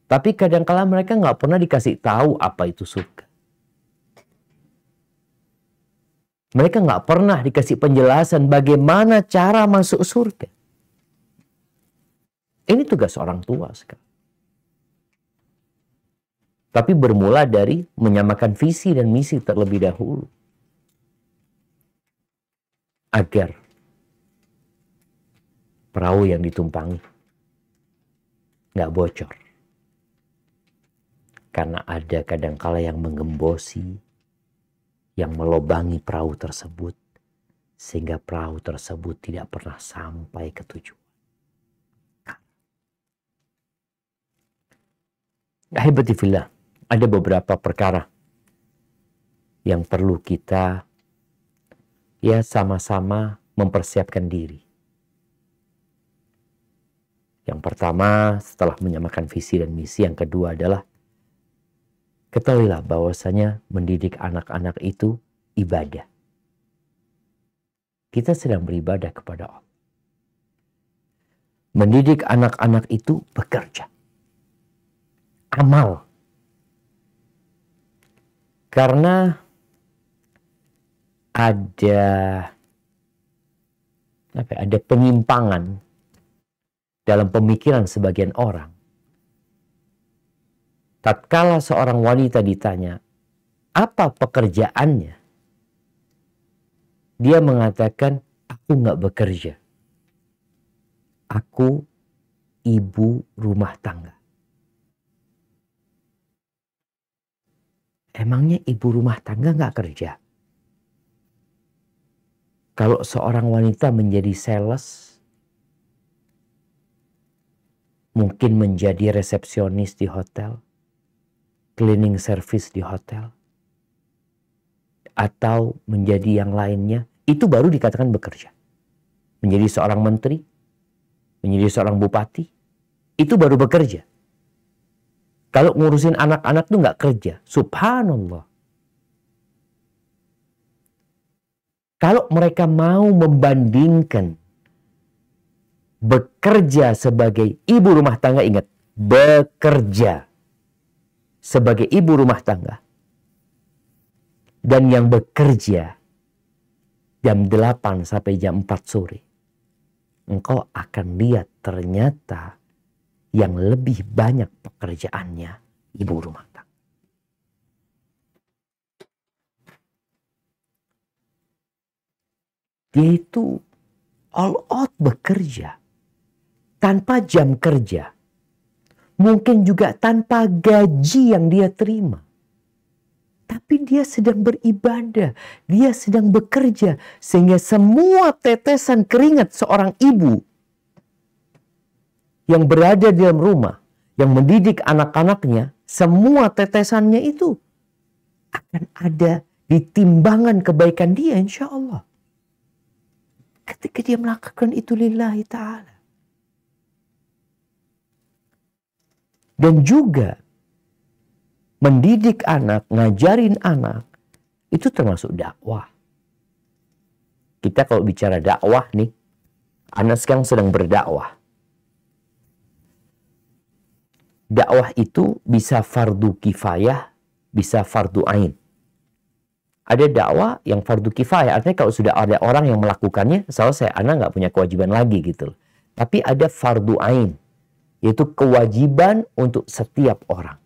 Tapi kadangkala mereka nggak pernah dikasih tahu apa itu surga. Mereka nggak pernah dikasih penjelasan bagaimana cara masuk surga. Ini tugas orang tua sekarang. Tapi bermula dari menyamakan visi dan misi terlebih dahulu. Agar perahu yang ditumpangi nggak bocor. Karena ada kadangkala yang menggembosi, yang melobangi perahu tersebut, sehingga perahu tersebut tidak pernah sampai ke tujuan. Ahibati fillah, ada beberapa perkara yang perlu kita ya sama-sama mempersiapkan diri. Yang pertama, setelah menyamakan visi dan misi, yang kedua adalah ketahuilah bahwasanya mendidik anak-anak itu ibadah. Kita sedang beribadah kepada Allah. Mendidik anak-anak itu bekerja. Amal. Karena ada penyimpangan dalam pemikiran sebagian orang. Tatkala seorang wanita ditanya, apa pekerjaannya? Dia mengatakan, aku nggak bekerja. Aku ibu rumah tangga. Emangnya ibu rumah tangga nggak kerja? Kalau seorang wanita menjadi sales, mungkin menjadi resepsionis di hotel, cleaning service di hotel, atau menjadi yang lainnya, itu baru dikatakan bekerja. Menjadi seorang menteri, menjadi seorang bupati, itu baru bekerja. Kalau ngurusin anak-anak tuh nggak kerja. Subhanallah. Kalau mereka mau membandingkan bekerja sebagai ibu rumah tangga, ingat, bekerja sebagai ibu rumah tangga dan yang bekerja jam 8 sampai jam 4 sore, engkau akan lihat ternyata yang lebih banyak pekerjaannya ibu rumah tangga. Dia itu all out bekerja tanpa jam kerja. Mungkin juga tanpa gaji yang dia terima. Tapi dia sedang beribadah. Dia sedang bekerja. Sehingga semua tetesan keringat seorang ibu yang berada di dalam rumah, yang mendidik anak-anaknya, semua tetesannya itu akan ada di timbangan kebaikan dia, insya Allah. Ketika dia melakukan itu lillahi ta'ala. Dan juga mendidik anak, ngajarin anak, itu termasuk dakwah. Kita kalau bicara dakwah nih, anak sekarang sedang berdakwah. Dakwah itu bisa fardu kifayah, bisa fardu ain. Ada dakwah yang fardu kifayah, artinya kalau sudah ada orang yang melakukannya, selesai, anak nggak punya kewajiban lagi gitu. Tapi ada fardu ain, yaitu kewajiban untuk setiap orang.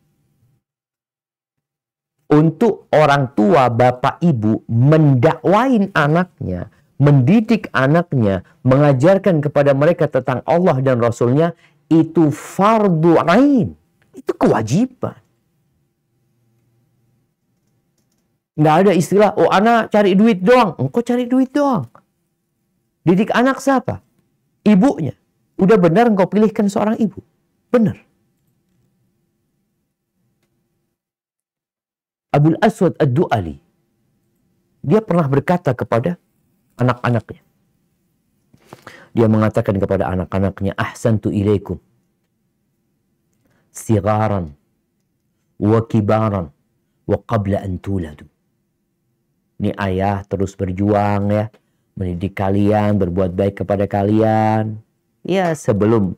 Untuk orang tua, bapak, ibu, mendakwain anaknya, mendidik anaknya, mengajarkan kepada mereka tentang Allah dan Rasulnya, itu fardu ain. Itu kewajiban. Nggak ada istilah, oh anak cari duit doang. Engkau cari duit doang. Didik anak siapa? Ibunya. Udah benar engkau pilihkan seorang ibu. Benar. Abul Aswad Ad-Du'ali, dia pernah berkata kepada anak-anaknya. Dia mengatakan kepada anak-anaknya, ahsantu ilaikum sigaran wa kibaran wa qabla an tuladu. Ini ayah terus berjuang ya, mendidik kalian, berbuat baik kepada kalian. Ya sebelum,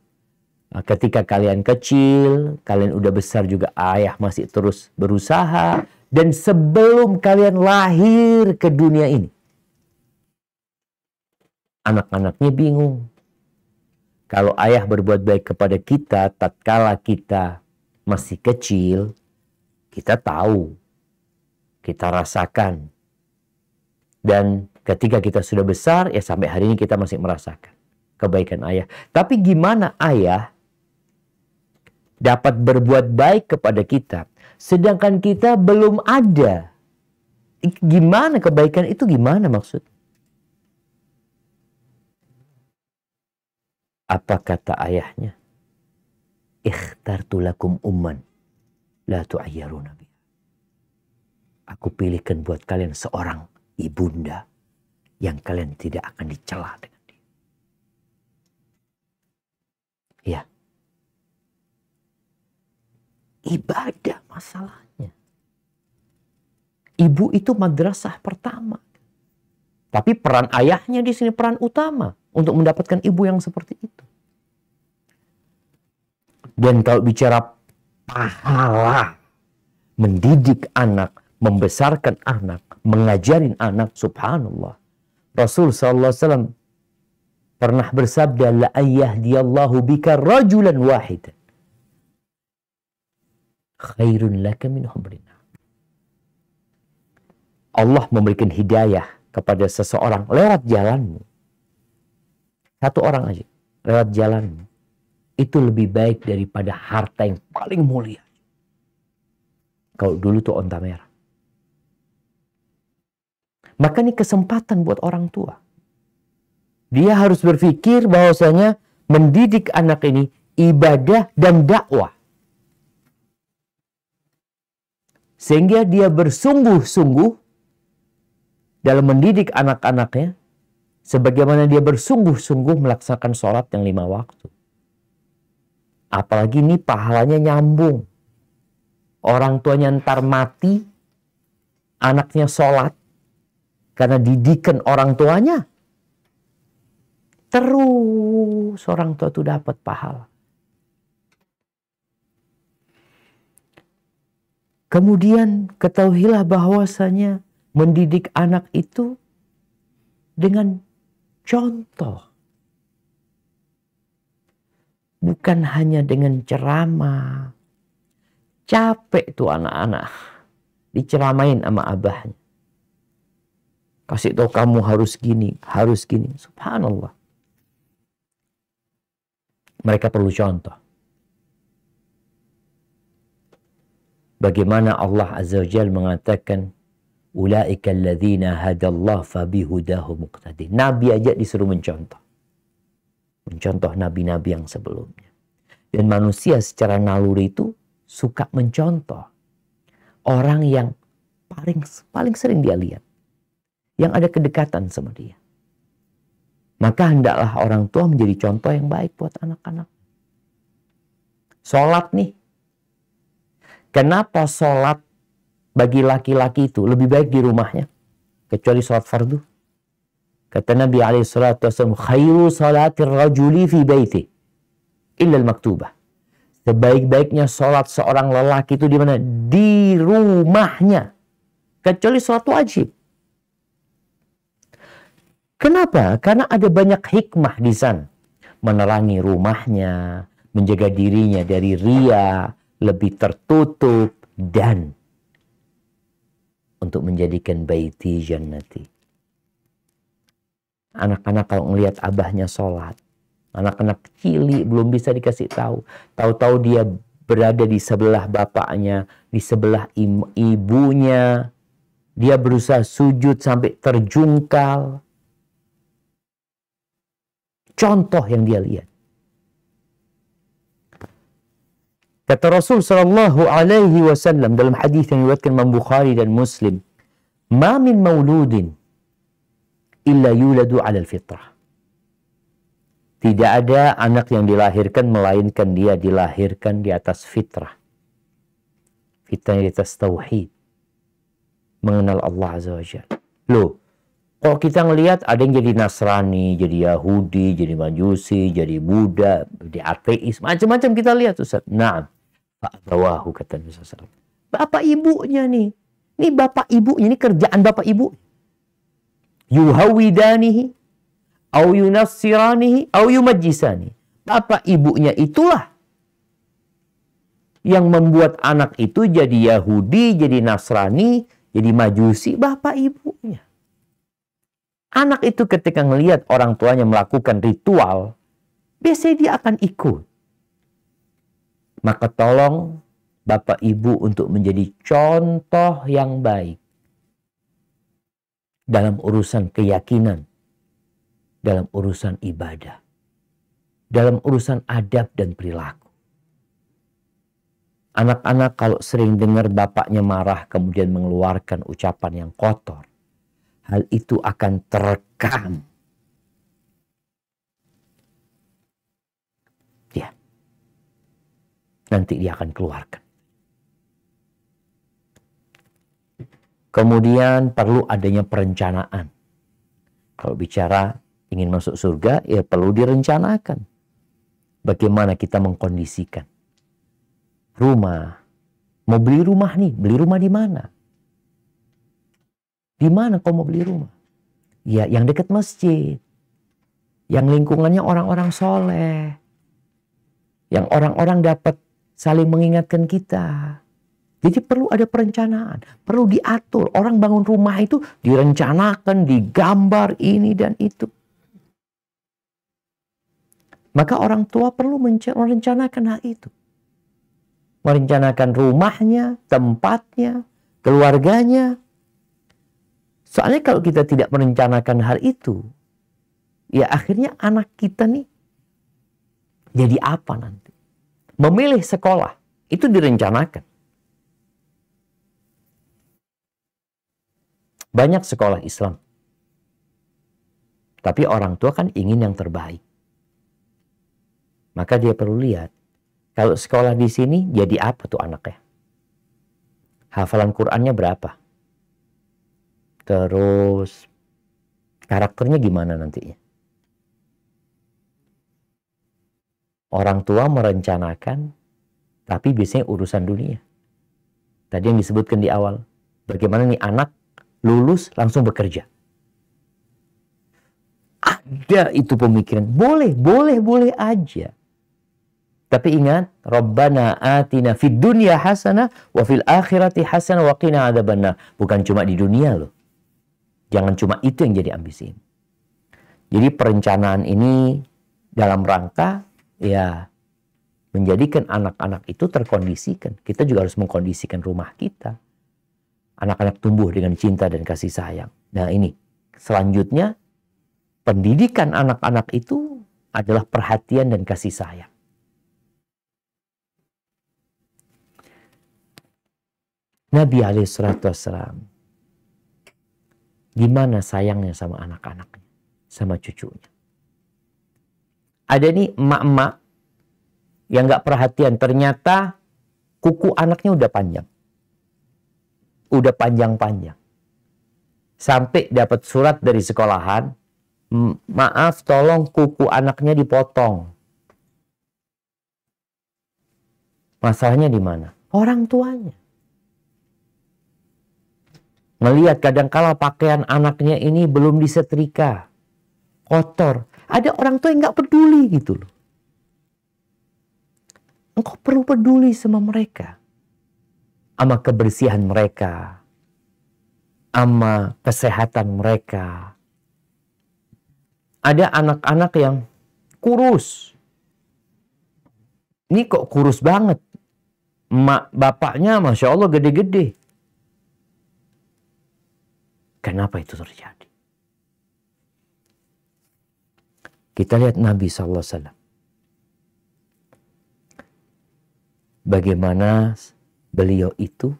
ketika kalian kecil, kalian udah besar juga ayah masih terus berusaha. Dan sebelum kalian lahir ke dunia ini, anak-anaknya bingung. Kalau ayah berbuat baik kepada kita, tatkala kita masih kecil, kita tahu, kita rasakan. Dan ketika kita sudah besar, ya sampai hari ini kita masih merasakan kebaikan ayah. Tapi gimana ayah dapat berbuat baik kepada kita, sedangkan kita belum ada? Gimana kebaikan itu, gimana maksud? Apa kata ayahnya? Ikhtartu lakum umman la tu'ayyaruna biha. Aku pilihkan buat kalian seorang ibunda yang kalian tidak akan dicela dengan dia. Ya. Ibadah masalahnya. Ibu itu madrasah pertama. Tapi peran ayahnya di sini peran utama untuk mendapatkan ibu yang seperti itu. Dan kalau bicara pahala, mendidik anak, membesarkan anak, mengajarin anak, subhanallah. Rasul SAW pernah bersabda, la ayyahdiyallahu bika rajulan wahidan khairun laka min humrin. Allah memberikan hidayah kepada seseorang lewat jalanmu. Satu orang aja lewat jalanmu. Itu lebih baik daripada harta yang paling mulia. Kalau dulu tuh onta merah. Maka ini kesempatan buat orang tua. Dia harus berpikir bahwasanya mendidik anak ini ibadah dan dakwah. Sehingga dia bersungguh-sungguh dalam mendidik anak-anaknya. Sebagaimana dia bersungguh-sungguh melaksanakan sholat yang 5 waktu. Apalagi ini pahalanya nyambung. Orang tuanya ntar mati, anaknya sholat. Karena didikan orang tuanya. Terus orang tua itu dapat pahala. Kemudian ketahuilah bahwasanya mendidik anak itu dengan contoh. Bukan hanya dengan ceramah. Capek tuh anak-anak. Diceramain sama abahnya. Kasih tahu kamu harus gini, harus gini. Subhanallah. Mereka perlu contoh. Bagaimana Allah Azza wa Jalla mengatakan, ulaika alladzina hadallah fabihudahu muqtadi. Nabi aja disuruh mencontoh. Mencontoh nabi-nabi yang sebelumnya. Dan manusia secara naluri itu suka mencontoh orang yang paling sering dia lihat. Yang ada kedekatan sama dia. Maka hendaklah orang tua menjadi contoh yang baik buat anak-anak. Sholat nih. Kenapa sholat bagi laki-laki itu lebih baik di rumahnya? Kecuali sholat fardu. Kata Nabi SAW, khairu salatir rajuli fi baiti illa al-maktubah. Sebaik-baiknya sholat seorang lelaki itu di mana? Di rumahnya. Kecuali sholat wajib. Kenapa? Karena ada banyak hikmah di sana. Menerangi rumahnya, menjaga dirinya dari riya, lebih tertutup, dan untuk menjadikan baiti jannati. Anak-anak kalau ngelihat abahnya sholat, anak-anak kecil belum bisa dikasih tahu. Tahu-tahu dia berada di sebelah bapaknya, di sebelah ibunya. Dia berusaha sujud sampai terjungkal. Contoh yang dia lihat. Kata Rasul sallallahu alaihi wasallam dalam hadis yang diriwayatkan Imam Bukhari dan Muslim, "Ma min mauludin illa yuladu 'ala al-fitrah." Tidak ada anak yang dilahirkan melainkan dia dilahirkan di atas fitrah. Fitrah di atas tauhid. Mengenal Allah Azza wa Jalla. Loh, kalau kita ngelihat ada yang jadi Nasrani, jadi Yahudi, jadi Majusi, jadi Buddha, jadi ateis, macam-macam kita lihat Ustaz. Nah, fa'abawahu kata Nabi SAW. Bapak ibunya nih. Ini bapak ibunya, ini kerjaan bapak ibu. Yuhawidanihi, au yunassiranihi, au yumajjisani. Bapak ibunya itulah yang membuat anak itu jadi Yahudi, jadi Nasrani, jadi Majusi, bapak ibunya. Anak itu ketika ngelihat orang tuanya melakukan ritual, biasanya dia akan ikut. Maka tolong bapak ibu untuk menjadi contoh yang baik dalam urusan keyakinan, dalam urusan ibadah, dalam urusan adab dan perilaku. Anak-anak kalau sering dengar bapaknya marah kemudian mengeluarkan ucapan yang kotor, hal itu akan terekam. Ya. Nanti dia akan keluarkan. Kemudian perlu adanya perencanaan. Kalau bicara ingin masuk surga, ya perlu direncanakan. Bagaimana kita mengkondisikan rumah. Mau beli rumah nih, beli rumah di mana? Di mana kau mau beli rumah? Ya, yang dekat masjid. Yang lingkungannya orang-orang soleh. Yang orang-orang dapat saling mengingatkan kita. Jadi perlu ada perencanaan, perlu diatur. Orang bangun rumah itu direncanakan, digambar ini dan itu. Maka orang tua perlu merencanakan hal itu. Merencanakan rumahnya, tempatnya, keluarganya. Soalnya kalau kita tidak merencanakan hal itu, ya akhirnya anak kita nih jadi apa nanti? Memilih sekolah, itu direncanakan. Banyak sekolah Islam. Tapi orang tua kan ingin yang terbaik. Maka dia perlu lihat, kalau sekolah di sini jadi apa tuh anaknya? Hafalan Qur'annya berapa? Terus karakternya gimana nantinya? Orang tua merencanakan, tapi biasanya urusan dunia. Tadi yang disebutkan di awal, bagaimana nih anak lulus langsung bekerja. Ada itu pemikiran. Boleh aja. Tapi ingat, Rabbana atina fid dunya hasanah wa fil akhirati hasanah wa qina adzabannar. Bukan cuma di dunia loh. Jangan cuma itu yang jadi ambisi. Jadi perencanaan ini dalam rangka ya menjadikan anak-anak itu terkondisikan. Kita juga harus mengkondisikan rumah kita. Anak-anak tumbuh dengan cinta dan kasih sayang. Nah ini, selanjutnya, pendidikan anak-anak itu adalah perhatian dan kasih sayang. Nabi SAW, gimana sayangnya sama anak-anaknya, sama cucunya. Ada nih emak-emak yang gak perhatian, ternyata kuku anaknya udah panjang. Udah panjang-panjang. Sampai dapat surat dari sekolahan, maaf tolong kuku anaknya dipotong. Masalahnya di mana? Orang tuanya. Melihat kadangkala pakaian anaknya ini belum disetrika. Kotor. Ada orang tua yang gak peduli gitu loh. Engkau perlu peduli sama mereka. Sama kebersihan mereka, sama kesehatan mereka. Ada anak-anak yang kurus. Ini kok kurus banget. Bapaknya Masya Allah gede-gede. Kenapa itu terjadi? Kita lihat Nabi SAW. Bagaimana beliau itu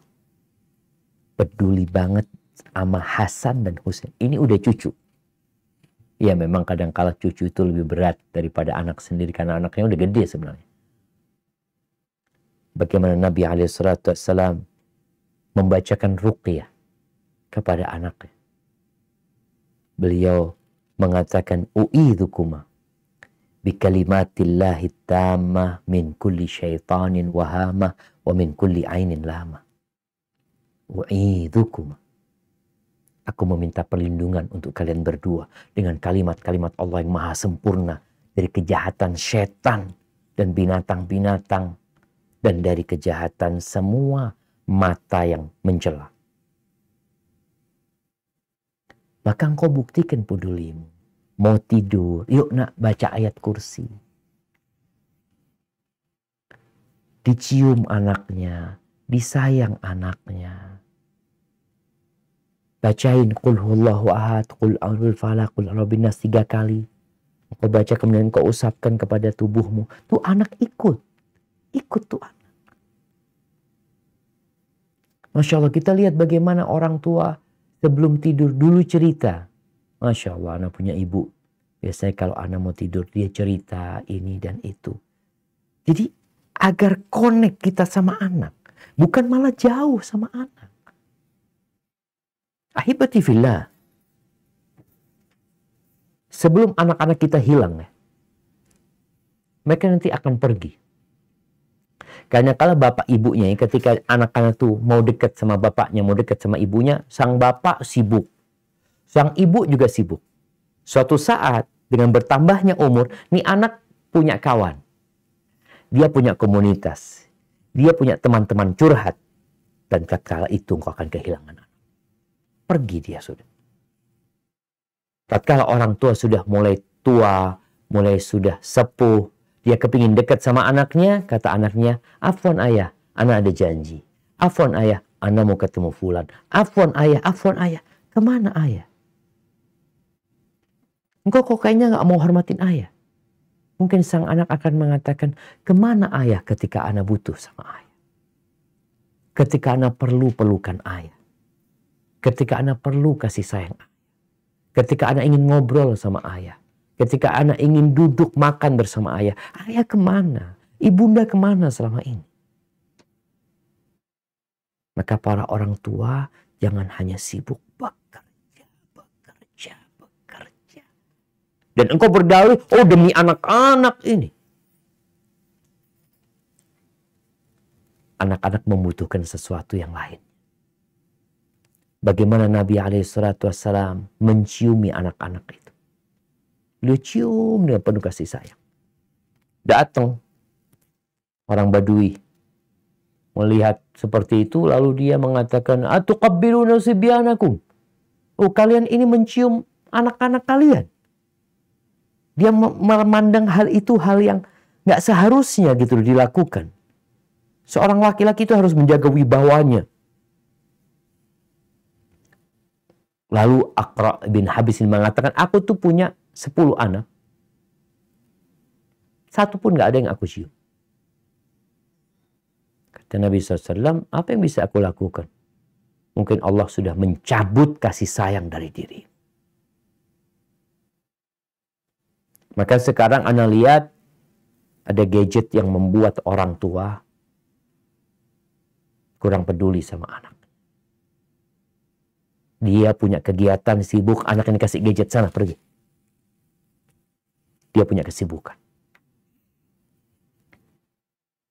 peduli banget sama Hasan dan Husain. Ini udah cucu. Ya memang kadang-kala cucu itu lebih berat daripada anak sendiri. Karena anaknya udah gede sebenarnya. Bagaimana Nabi SAW membacakan ruqyah kepada anaknya. Beliau mengatakan u'idzukuma bikalimatillahi tammah min kulli syaitanin wahamah wa min kulli ainin lama. U'idzukuma. Aku meminta perlindungan untuk kalian berdua dengan kalimat-kalimat Allah yang maha sempurna dari kejahatan setan dan binatang-binatang dan dari kejahatan semua mata yang mencela. Maka engkau buktikan pedulimu. Mau tidur, yuk nak baca ayat kursi. Dicium anaknya, disayang anaknya. Bacain qul huwallahu ahad, qul a'udzu falaq, qul a'udzu nas 3 kali. Engkau baca kemudian engkau usapkan kepada tubuhmu. Tuh anak ikut. Ikut tuh anak. Masya Allah, kita lihat bagaimana orang tua sebelum tidur dulu cerita. Masya Allah, anak punya ibu. Biasanya kalau anak mau tidur, dia cerita ini dan itu. Jadi agar connect kita sama anak. Bukan malah jauh sama anak. Ahibati fillah. Sebelum anak-anak kita hilang, mereka nanti akan pergi. Karena kalau bapak ibunya, ketika anak-anak tuh mau dekat sama bapaknya, mau dekat sama ibunya, sang bapak sibuk. Sang ibu juga sibuk. Suatu saat dengan bertambahnya umur, nih anak punya kawan. Dia punya komunitas. Dia punya teman-teman curhat. Dan tatkala itu engkau akan kehilangan anak. Pergi dia sudah. Tatkala orang tua sudah mulai tua, mulai sudah sepuh, dia kepingin dekat sama anaknya, kata anaknya, afwan ayah, anak ada janji. Afwan ayah, anak mau ketemu fulan. Afwan ayah, kemana ayah? Engkau kok kayaknya gak mau hormatin ayah. Mungkin sang anak akan mengatakan, kemana ayah ketika anak butuh sama ayah? Ketika anak perlu pelukan ayah. Ketika anak perlu kasih sayang ayah. Ketika anak ingin ngobrol sama ayah. Ketika anak ingin duduk makan bersama ayah. Ayah kemana? Ibunda kemana selama ini? Maka para orang tua jangan hanya sibuk bekerja. Dan engkau berdalih, oh demi anak-anak ini. Anak-anak membutuhkan sesuatu yang lain. Bagaimana Nabi SAW menciumi anak-anak itu. Beliau cium dengan penuh kasih sayang. Datang orang Badui melihat seperti itu, lalu dia mengatakan, atuqabbiluna sibyanakum. Oh, kalian ini mencium anak-anak kalian. Dia memandang hal itu hal yang nggak seharusnya gitu dilakukan. Seorang laki-laki itu harus menjaga wibawanya. Lalu Aqra bin Habis mengatakan, aku tuh punya 10 anak. Satu pun nggak ada yang aku cium. Kata Nabi SAW, apa yang bisa aku lakukan? Mungkin Allah sudah mencabut kasih sayang dari diri. Maka sekarang Anda lihat ada gadget yang membuat orang tua kurang peduli sama anak. Dia punya kegiatan sibuk, anak ini kasih gadget sana pergi. Dia punya kesibukan.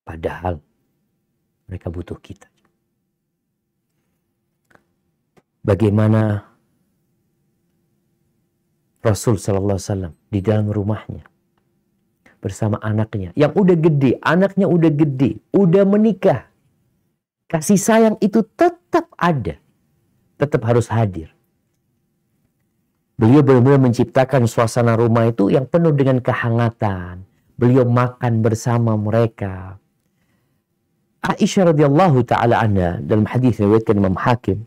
Padahal mereka butuh kita. Bagaimana Rasul Sallallahu Alaihi Wasallam di dalam rumahnya bersama anaknya yang udah gede, anaknya udah gede, udah menikah. Kasih sayang itu tetap ada, tetap harus hadir. Beliau benar-benar menciptakan suasana rumah itu yang penuh dengan kehangatan. Beliau makan bersama mereka. Aisyah radhiyallahu taala anha dalam hadis riwayatkan Imam Hakim,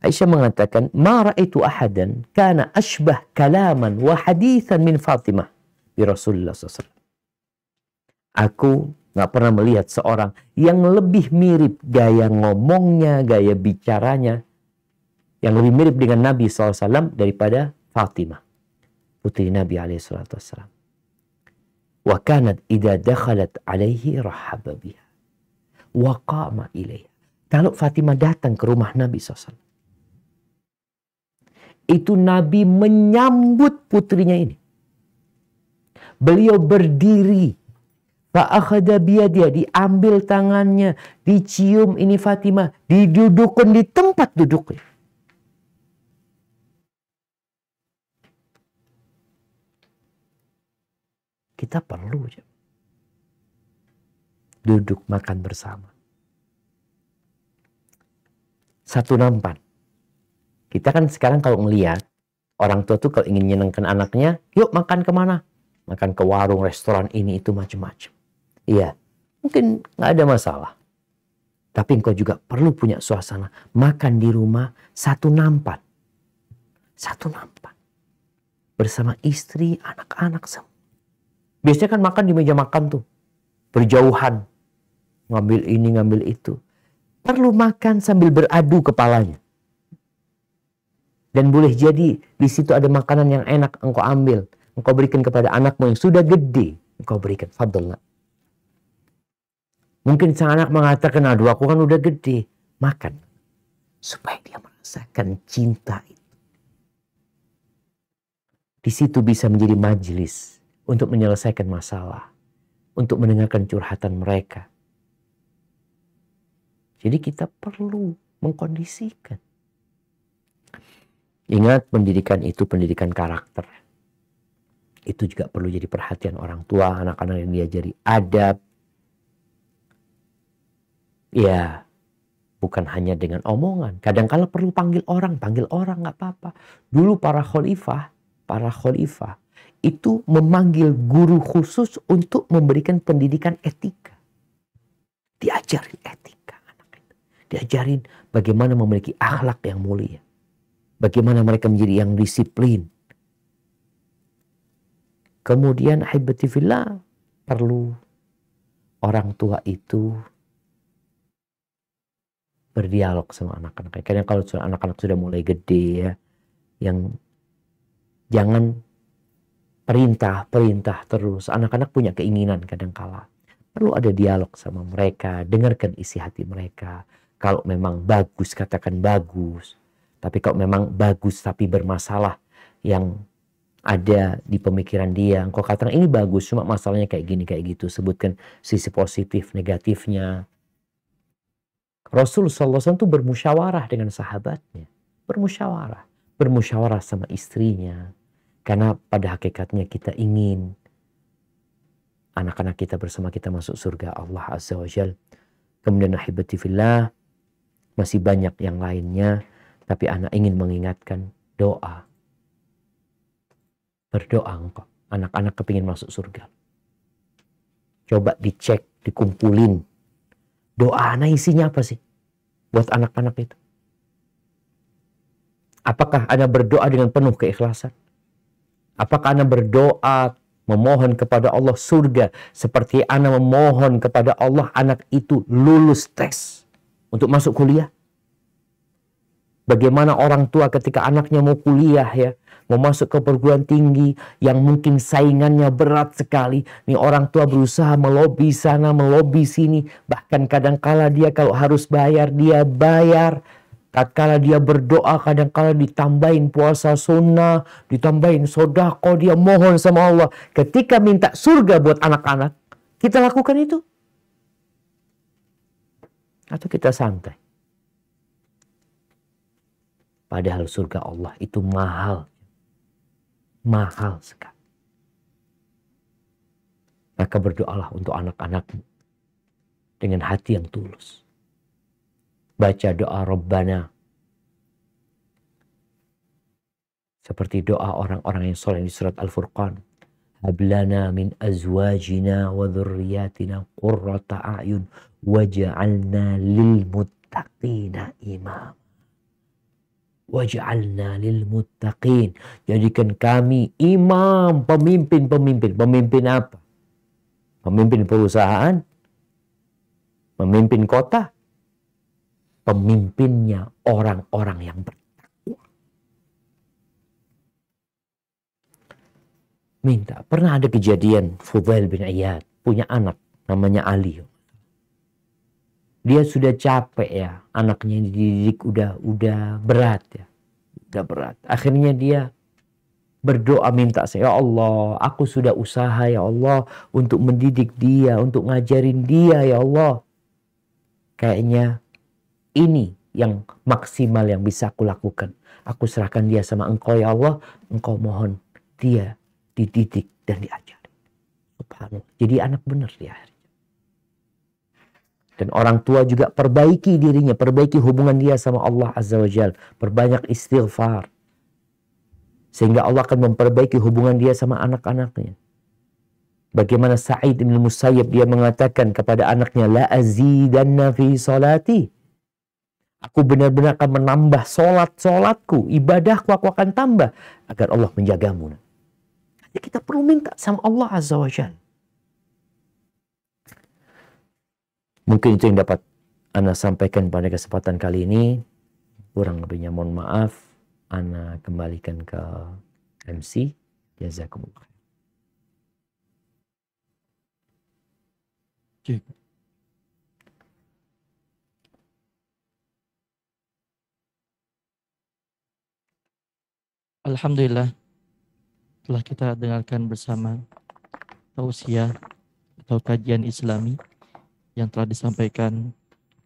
Aisyah mengatakan, "Ma ra'aitu ahadan kana ashbah kalaman wa hadithan min Fatimah bi Rasulullah SAW." Aku nggak pernah melihat seorang yang lebih mirip gaya ngomongnya, gaya bicaranya, yang lebih mirip dengan Nabi SAW daripada Fatimah, putri Nabi SAW. Wa kanat idza dakhalat alaihi rahaba biha wa qama ilaiha. Kalau Fatimah datang ke rumah Nabi SAW, itu Nabi menyambut putrinya ini. Beliau berdiri. Fa'akhadha biyadiha, diambil tangannya, dicium ini Fatimah, didudukkan di tempat duduknya. Kita perlu duduk makan bersama. Satu nampan. Kita kan sekarang kalau ngelihat orang tua tuh kalau ingin menyenangkan anaknya, yuk makan kemana? Makan ke warung, restoran ini itu macam-macam. Iya, mungkin nggak ada masalah. Tapi engkau juga perlu punya suasana. Makan di rumah satu nampan. Satu nampan. Bersama istri, anak-anak semua. Biasanya kan makan di meja makan tuh. Berjauhan. Ngambil ini, ngambil itu. Perlu makan sambil beradu kepalanya. Dan boleh jadi di situ ada makanan yang enak engkau ambil. Engkau berikan kepada anakmu yang sudah gede. Engkau berikan. Fadlna. Mungkin sang anak mengatakan, aduh aku kan udah gede. Makan. Supaya dia merasakan cinta itu. Di situ bisa menjadi majelis untuk menyelesaikan masalah. Untuk mendengarkan curhatan mereka. Jadi kita perlu mengkondisikan. Ingat, pendidikan itu pendidikan karakter. Itu juga perlu jadi perhatian orang tua, anak-anak yang diajari adab. Ya, bukan hanya dengan omongan. Kadang-kala perlu panggil orang nggak apa-apa. Dulu para khalifah itu memanggil guru khusus untuk memberikan pendidikan etika. Diajarin etika anak itu. Diajarin bagaimana memiliki akhlak yang mulia. Bagaimana mereka menjadi yang disiplin. Kemudian ahibati fillah, perlu orang tua itu berdialog sama anak-anak. Kadang kalau anak-anak sudah mulai gede ya, yang jangan perintah terus. Anak-anak punya keinginan kadang-kala. Perlu ada dialog sama mereka, dengarkan isi hati mereka. Kalau memang bagus, katakan bagus. Tapi kalau memang bagus tapi bermasalah yang ada di pemikiran dia, engkau katakan ini bagus, cuma masalahnya kayak gini, kayak gitu. Sebutkan sisi positif, negatifnya. Rasul SAW itu bermusyawarah dengan sahabatnya. Bermusyawarah sama istrinya. Karena pada hakikatnya kita ingin anak-anak kita bersama kita masuk surga Allah Azza wa Jal. Kemudian ahibati fillah, masih banyak yang lainnya. Tapi anak ingin mengingatkan doa. Berdoa engkau. Anak-anak kepingin masuk surga. Coba dicek, dikumpulin. Doa anak isinya apa sih? Buat anak-anak itu. Apakah Anda berdoa dengan penuh keikhlasan? Apakah Anda berdoa memohon kepada Allah surga seperti Anda memohon kepada Allah anak itu lulus tes untuk masuk kuliah? Bagaimana orang tua ketika anaknya mau kuliah ya, mau masuk ke perguruan tinggi yang mungkin saingannya berat sekali. Nih orang tua berusaha melobi sana, melobi sini. Bahkan kadangkala dia kalau harus bayar, dia bayar. Tatkala dia berdoa, kadangkala ditambahin puasa sunnah, ditambahin sodako, dia mohon sama Allah. Ketika minta surga buat anak-anak, kita lakukan itu? Atau kita santai? Padahal surga Allah itu mahal. Mahal sekali. Maka berdoalah untuk anak-anakmu dengan hati yang tulus. Baca doa Rabbana. Seperti doa orang-orang yang soleh di surat Al-Furqan. Hablana min azwajina wa dhurriyatina qurrata a'yun waj'alna lil muttaqina imam. Waj'alna lil muttaqin. Jadikan kami imam, pemimpin. Pemimpin apa? Pemimpin perusahaan? Pemimpin kota? Pemimpinnya orang-orang yang bertakwa. Minta. Pernah ada kejadian Fudail bin Iyad punya anak namanya Ali. Dia sudah capek ya, anaknya dididik udah berat ya. Udah berat. Akhirnya dia berdoa minta saya, ya Allah, aku sudah usaha ya Allah untuk mendidik dia, untuk ngajarin dia ya Allah. Kayaknya ini yang maksimal yang bisa aku lakukan. Aku serahkan dia sama Engkau ya Allah. Engkau mohon dia dididik dan diajari. Subhanallah. Jadi anak benar dia akhirnya. Dan orang tua juga perbaiki dirinya, perbaiki hubungan dia sama Allah Azza wa Jal. Perbanyak istighfar. Sehingga Allah akan memperbaiki hubungan dia sama anak-anaknya. Bagaimana Sa'id bin Musayyib dia mengatakan kepada anaknya, la azidanna fi salati. Aku benar-benar akan menambah solatku, ibadahku aku akan tambah agar Allah menjagamu. Jadi kita perlu minta sama Allah Azza wa Jalla. Mungkin itu yang dapat Ana sampaikan pada kesempatan kali ini. Kurang lebihnya mohon maaf. Ana kembalikan ke MC. Jazakumullah. Alhamdulillah, telah kita dengarkan bersama tausiah atau kajian Islami yang telah disampaikan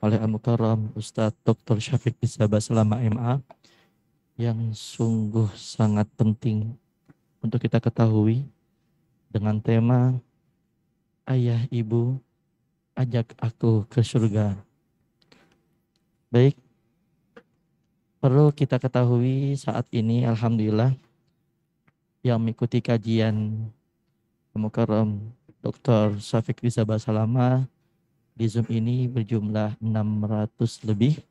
oleh Al-Mukarram Ustadz Dr. Syafiq Rizabah Salama MA, yang sungguh sangat penting untuk kita ketahui dengan tema Ayah Ibu Ajak Aku ke Surga. Baik, perlu kita ketahui saat ini alhamdulillah yang mengikuti kajian Al-Mukarram Dr. Syafiq Rizabah Salama di Zoom ini berjumlah 600 lebih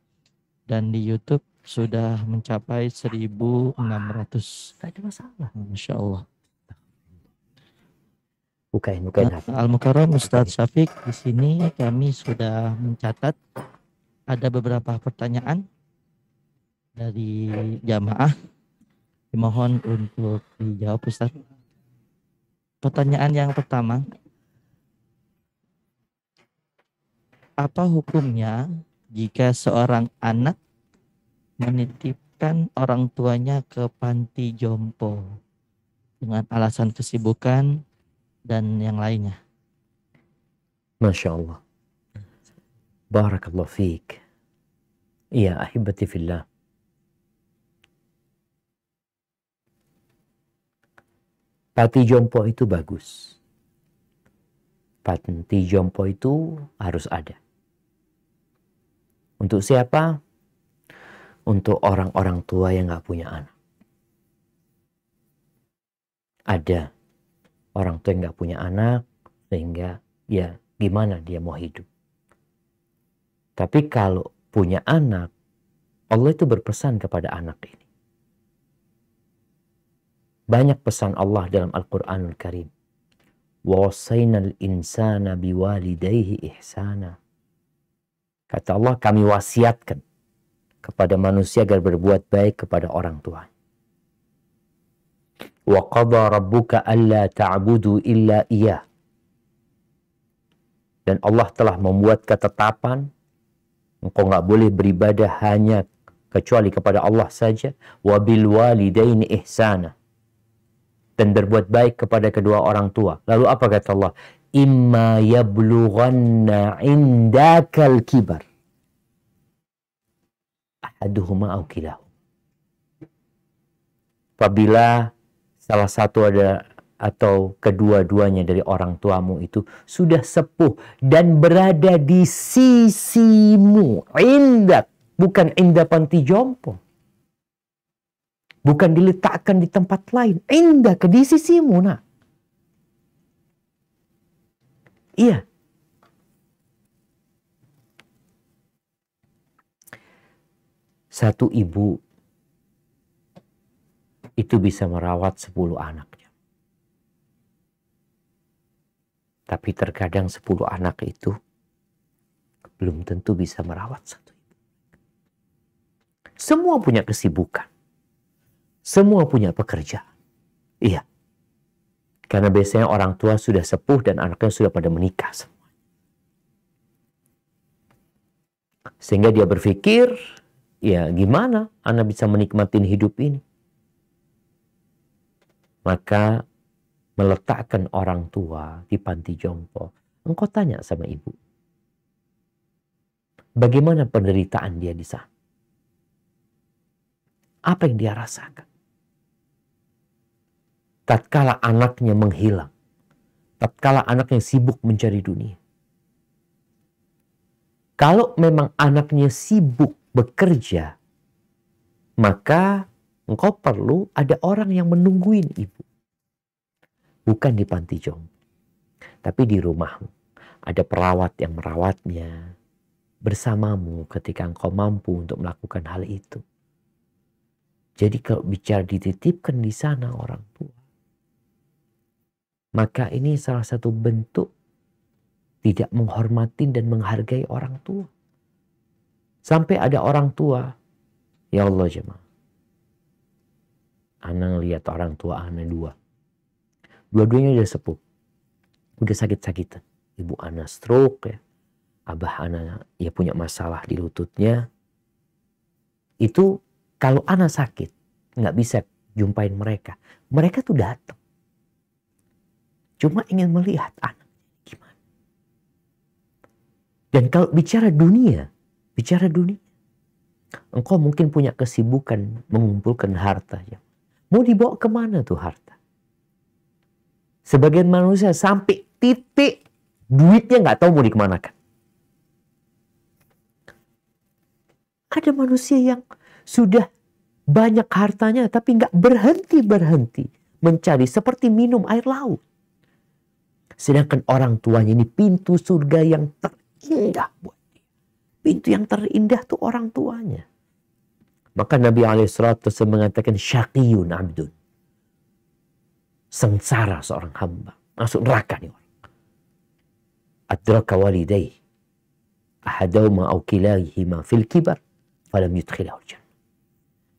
dan di YouTube sudah mencapai 1.600. Tidak ada masalah. Masya Allah. Bukain. Al-Mukarram Ustadz Syafiq, di sini kami sudah mencatat ada beberapa pertanyaan dari jamaah. Dimohon untuk dijawab Ustadz. Pertanyaan yang pertama, apa hukumnya jika seorang anak menitipkan orang tuanya ke panti jompo dengan alasan kesibukan dan yang lainnya? Masya Allah. Barakallahu fiik. Iya, ahibati fillah. Panti jompo itu bagus. Panti jompo itu harus ada. Untuk siapa? Untuk orang-orang tua yang gak punya anak. Ada orang tua yang gak punya anak, sehingga ya gimana dia mau hidup. Tapi kalau punya anak, Allah itu berpesan kepada anak ini. Banyak pesan Allah dalam Al-Quranul Karim. Wasainal insana biwalidayhi ihsana. Kata Allah, kami wasiatkan kepada manusia agar berbuat baik kepada orang tua. Wa qadha rabbuka alla ta'budu illa iyyah. Dan Allah telah membuat ketetapan engkau enggak boleh beribadah hanya kecuali kepada Allah saja. Wa bil walidaini ihsana. Dan berbuat baik kepada kedua orang tua. Lalu apa kata Allah? Imma yablughanna indakal kibar. Ahaduhuma au kilahum. Apabila salah satu ada atau kedua-duanya dari orang tuamu itu sudah sepuh dan berada di sisimu, indak, bukan inda panti jompo, bukan diletakkan di tempat lain, indak, di sisimu, nak. Iya. Satu ibu itu bisa merawat 10 anaknya. Tapi terkadang 10 anak itu belum tentu bisa merawat satu ibu. Semua punya kesibukan. Semua punya pekerjaan. Iya. Karena biasanya orang tua sudah sepuh dan anaknya sudah pada menikah semua. Sehingga dia berpikir, ya gimana ana bisa menikmatin hidup ini? Maka meletakkan orang tua di panti jompo. Engkau tanya sama ibu, bagaimana penderitaan dia di sana? Apa yang dia rasakan? Tatkala anaknya menghilang, tatkala anaknya sibuk mencari dunia. Kalau memang anaknya sibuk bekerja, maka engkau perlu ada orang yang menungguin ibu. Bukan di panti jompo, tapi di rumahmu. Ada perawat yang merawatnya bersamamu ketika engkau mampu untuk melakukan hal itu. Jadi kalau bicara dititipkan di sana orang tua, maka ini salah satu bentuk tidak menghormati dan menghargai orang tua. Sampai ada orang tua, ya Allah jemaah, ana lihat orang tua ana dua-duanya udah sepuh, udah sakit-sakitan. Ibu ana stroke ya, abah ana ya punya masalah di lututnya. Itu kalau ana sakit nggak bisa jumpain mereka, mereka tuh datang. Cuma ingin melihat anak gimana. Dan kalau bicara dunia, engkau mungkin punya kesibukan mengumpulkan harta. Ya. Mau dibawa kemana tuh harta? Sebagian manusia sampai titik duitnya nggak tahu mau dikemanakan. Ada manusia yang sudah banyak hartanya tapi nggak berhenti mencari seperti minum air laut. Sedangkan orang tuanya ini pintu surga yang terindah buat dia. Pintu yang terindah tuh orang tuanya. Maka Nabi SAW mengatakan syaqiyun abdun. Sengsara seorang hamba. Masuk neraka nih orang. Adraka walidayh. Ahadawma au kilayhima fil kibar. Falam yudkhilahu jannah.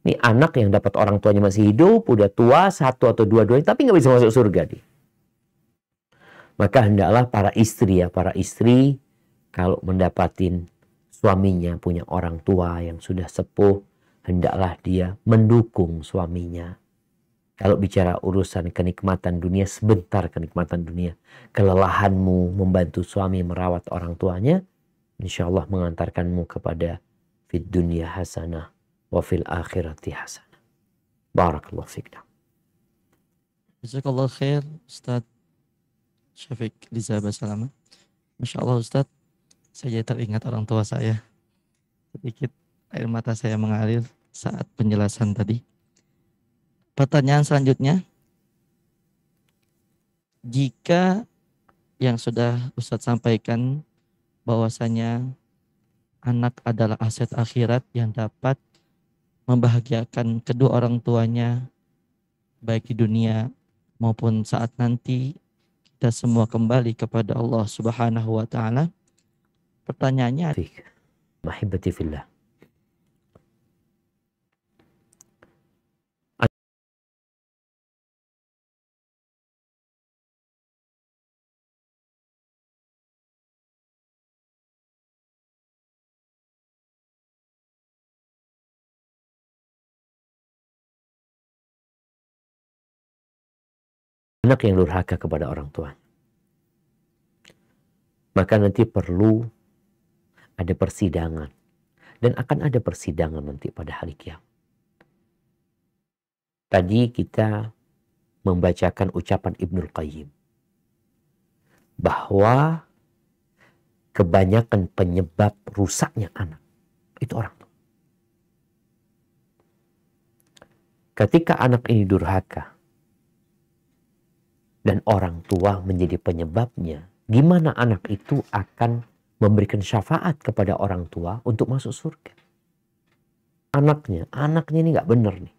Ini anak yang dapat orang tuanya masih hidup, udah tua, satu atau dua-duanya, tapi nggak bisa masuk surga dia. Maka hendaklah para istri kalau mendapatin suaminya punya orang tua yang sudah sepuh, hendaklah dia mendukung suaminya. Kalau bicara urusan kenikmatan dunia, sebentar kenikmatan dunia. Kelelahanmu membantu suami merawat orang tuanya, insya Allah mengantarkanmu kepada fid dunya hasanah wa fil akhirati hasanah. Barakallahu fiqna. Jazakallah khair Ustaz Syafiq Liza Basalamah. Masya Allah Ustaz, saya teringat orang tua saya. Sedikit air mata saya mengalir saat penjelasan tadi. Pertanyaan selanjutnya, jika yang sudah Ustaz sampaikan bahwasanya anak adalah aset akhirat yang dapat membahagiakan kedua orang tuanya baik di dunia maupun saat nanti kita semua kembali kepada Allah Subhanahu wa taala. Pertanyaannya, Mahibati fillah. Anak yang durhaka kepada orang tuanya, maka nanti perlu ada persidangan. Dan akan ada persidangan nanti pada hari kiamat. Tadi kita membacakan ucapan Ibnul Qayyim. Bahwa kebanyakan penyebab rusaknya anak, itu orang tua. Ketika anak ini durhaka, dan orang tua menjadi penyebabnya, gimana anak itu akan memberikan syafaat kepada orang tua untuk masuk surga? Anaknya ini nggak benar nih.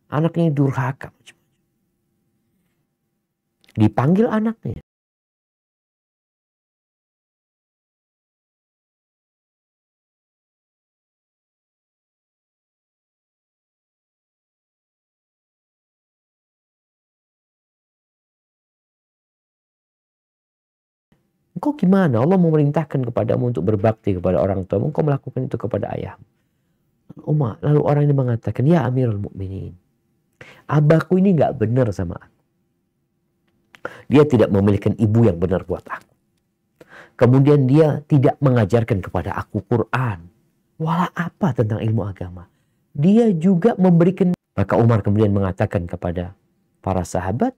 Anaknya ini durhaka. Dipanggil anaknya. Engkau gimana? Allah memerintahkan kepadamu untuk berbakti kepada orang tua. Engkau melakukan itu kepada ayahmu. Umar, lalu orang ini mengatakan, ya Amirul Mukminin, abahku ini nggak benar sama aku. Dia tidak memiliki ibu yang benar buat aku. Kemudian dia tidak mengajarkan kepada aku Quran. Wala apa tentang ilmu agama. Dia juga memberikan. Maka Umar kemudian mengatakan kepada para sahabat,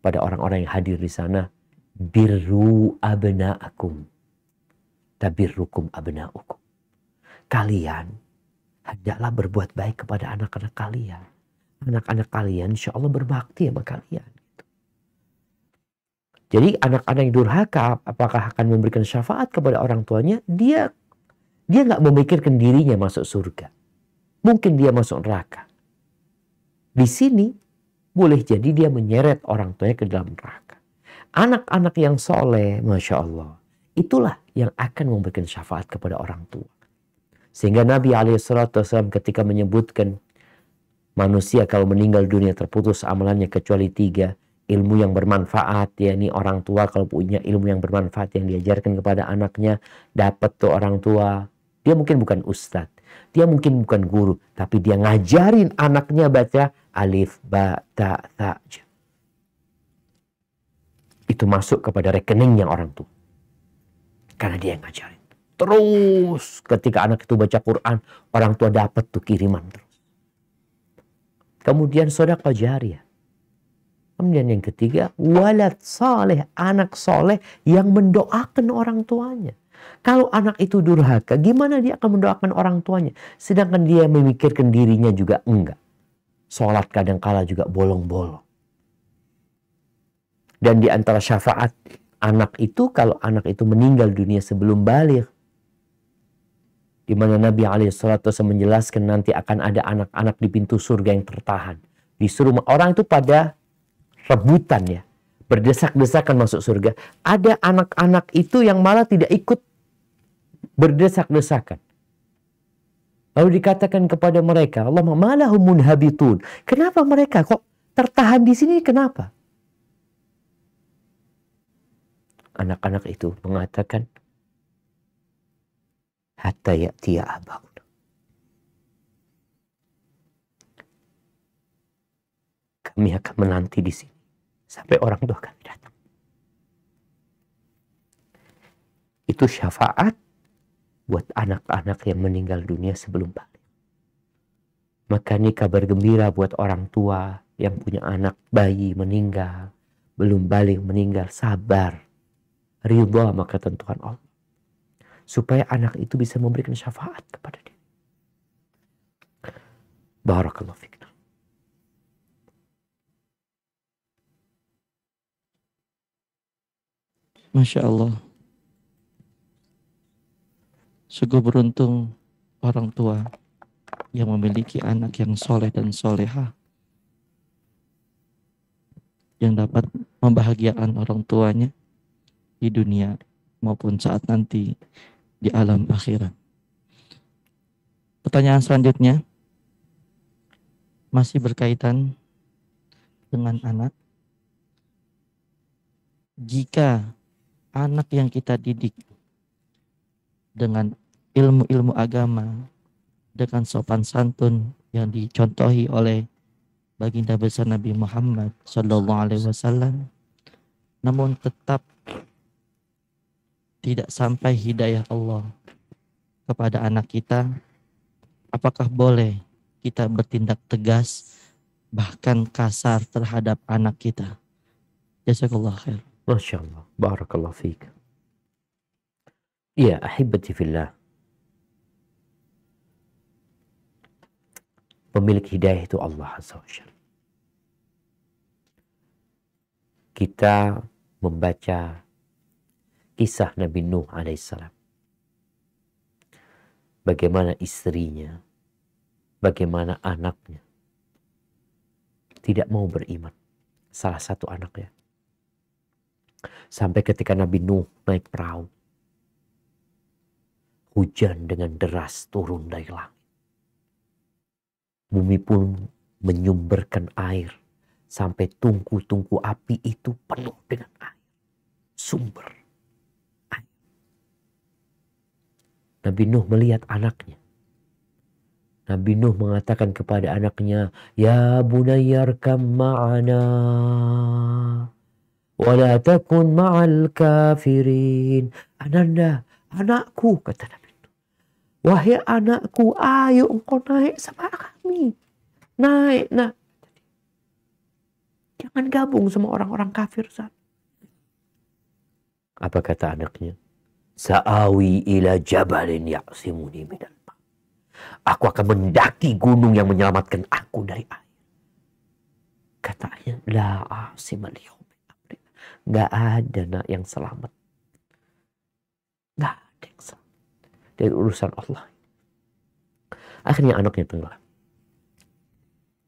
pada orang-orang yang hadir di sana, birru abna'akum tabirrukum abna'ukum. Kalian hendaklah berbuat baik kepada anak-anak kalian. Anak-anak kalian insya Allah berbakti sama kalian. Jadi anak-anak yang durhaka apakah akan memberikan syafaat kepada orang tuanya? Dia nggak memikirkan dirinya masuk surga. Mungkin dia masuk neraka. Di sini boleh jadi dia menyeret orang tuanya ke dalam neraka. Anak-anak yang soleh, Masya Allah, itulah yang akan memberikan syafaat kepada orang tua. Sehingga Nabi SAW ketika menyebutkan manusia kalau meninggal dunia terputus amalannya kecuali 3. Ilmu yang bermanfaat, yakni orang tua kalau punya ilmu yang bermanfaat yang diajarkan kepada anaknya, dapat tuh orang tua. Dia mungkin bukan ustadz, dia mungkin bukan guru, tapi dia ngajarin anaknya baca alif, ba, ta, tha. Itu masuk kepada rekeningnya orang tua. Karena dia yang ngajarin. Terus ketika anak itu baca Quran, orang tua dapat tuh kiriman terus. Kemudian sedekah jariyah. Kemudian yang ketiga, walad saleh, anak soleh yang mendoakan orang tuanya. Kalau anak itu durhaka, gimana dia akan mendoakan orang tuanya? Sedangkan dia memikirkan dirinya juga enggak. Sholat kadang-kala juga bolong-bolong. Dan di antara syafaat anak itu, kalau anak itu meninggal dunia sebelum baligh, di mana Nabi SAW menjelaskan nanti akan ada anak-anak di pintu surga yang tertahan. Disuruh orang itu pada rebutan ya, berdesak-desakan masuk surga. Ada anak-anak itu yang malah tidak ikut berdesak-desakan. Lalu dikatakan kepada mereka, Allah malahum munhabitun. Kenapa mereka kok tertahan di sini? Kenapa? Anak-anak itu mengatakan, hatta ya'tiya abauna. Kami akan menanti di sini sampai orang tua kami datang. Itu syafaat buat anak-anak yang meninggal dunia sebelum balik. Maka ini kabar gembira buat orang tua yang punya anak bayi meninggal, belum balik meninggal, sabar. Ridha sama ketentuan Allah. Supaya anak itu bisa memberikan syafaat kepada dia. Barakallahu fiik. Masya Allah. Sungguh beruntung orang tua yang memiliki anak yang soleh dan soleha, yang dapat membahagiakan orang tuanya di dunia maupun saat nanti di alam akhirat. Pertanyaan selanjutnya masih berkaitan dengan anak. Jika anak yang kita didik dengan ilmu-ilmu agama, dengan sopan santun yang dicontohi oleh baginda besar Nabi Muhammad SAW, namun tetap tidak sampai hidayah Allah kepada anak kita, apakah boleh kita bertindak tegas bahkan kasar terhadap anak kita? Jazakallah khair. Masya Allah. Barakallahu fiik. Ya, ahibati fillah. Pemilik hidayah itu Allah Azza wa Jalla. Kita membaca kisah Nabi Nuh alaihissalam. Bagaimana istrinya, bagaimana anaknya tidak mau beriman. Salah satu anaknya. Sampai ketika Nabi Nuh naik perahu, hujan dengan deras turun dari langit. bumi pun menyumberkan air. Sampai tungku-tungku api itu penuh dengan air. Sumber air. Nabi Nuh melihat anaknya. Nabi Nuh mengatakan kepada anaknya, "Ya bunayyarkam ma'ana, wa la takun ma'al kafirin." Ananda, anakku, kata Nabi Nuh. Wahai anakku, ayo engkau naik sama kami. Naik, nak. Jangan gabung sama orang-orang kafir. Apa kata anaknya? Sa'awi ila jabalin ya'simuni minal ma. Aku akan mendaki gunung yang menyelamatkan aku dari air. Katanya, la asimal yawmi amri. Gak ada nak yang selamat. Gak ada yang selamat dari urusan Allah. Akhirnya anaknya tenggelam.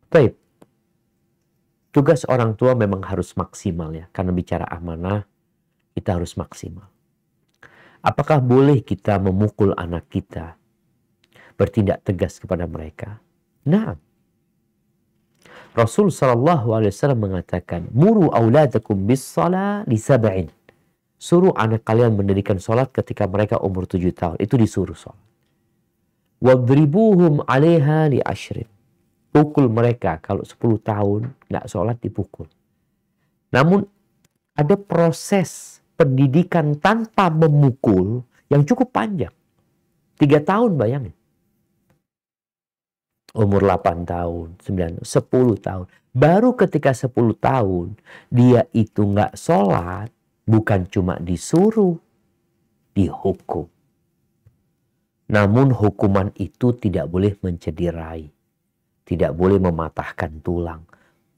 Baik. Tugas orang tua memang harus maksimal ya. Karena bicara amanah, kita harus maksimal. Apakah boleh kita memukul anak kita? Bertindak tegas kepada mereka? Nah. Rasul SAW mengatakan, Muru awladakum bis salah li sab'in. Suruh anak kalian mendirikan sholat ketika mereka umur 7 tahun. Itu disuruh sholat. Wadribuhum alaiha li ashrin. Pukul mereka kalau 10 tahun nggak sholat dipukul. Namun ada proses pendidikan tanpa memukul yang cukup panjang. 3 tahun bayangin. Umur 8 tahun, 9, 10 tahun. Baru ketika 10 tahun dia itu nggak sholat, bukan cuma disuruh, dihukum. Namun hukuman itu tidak boleh mencederai. Tidak boleh mematahkan tulang.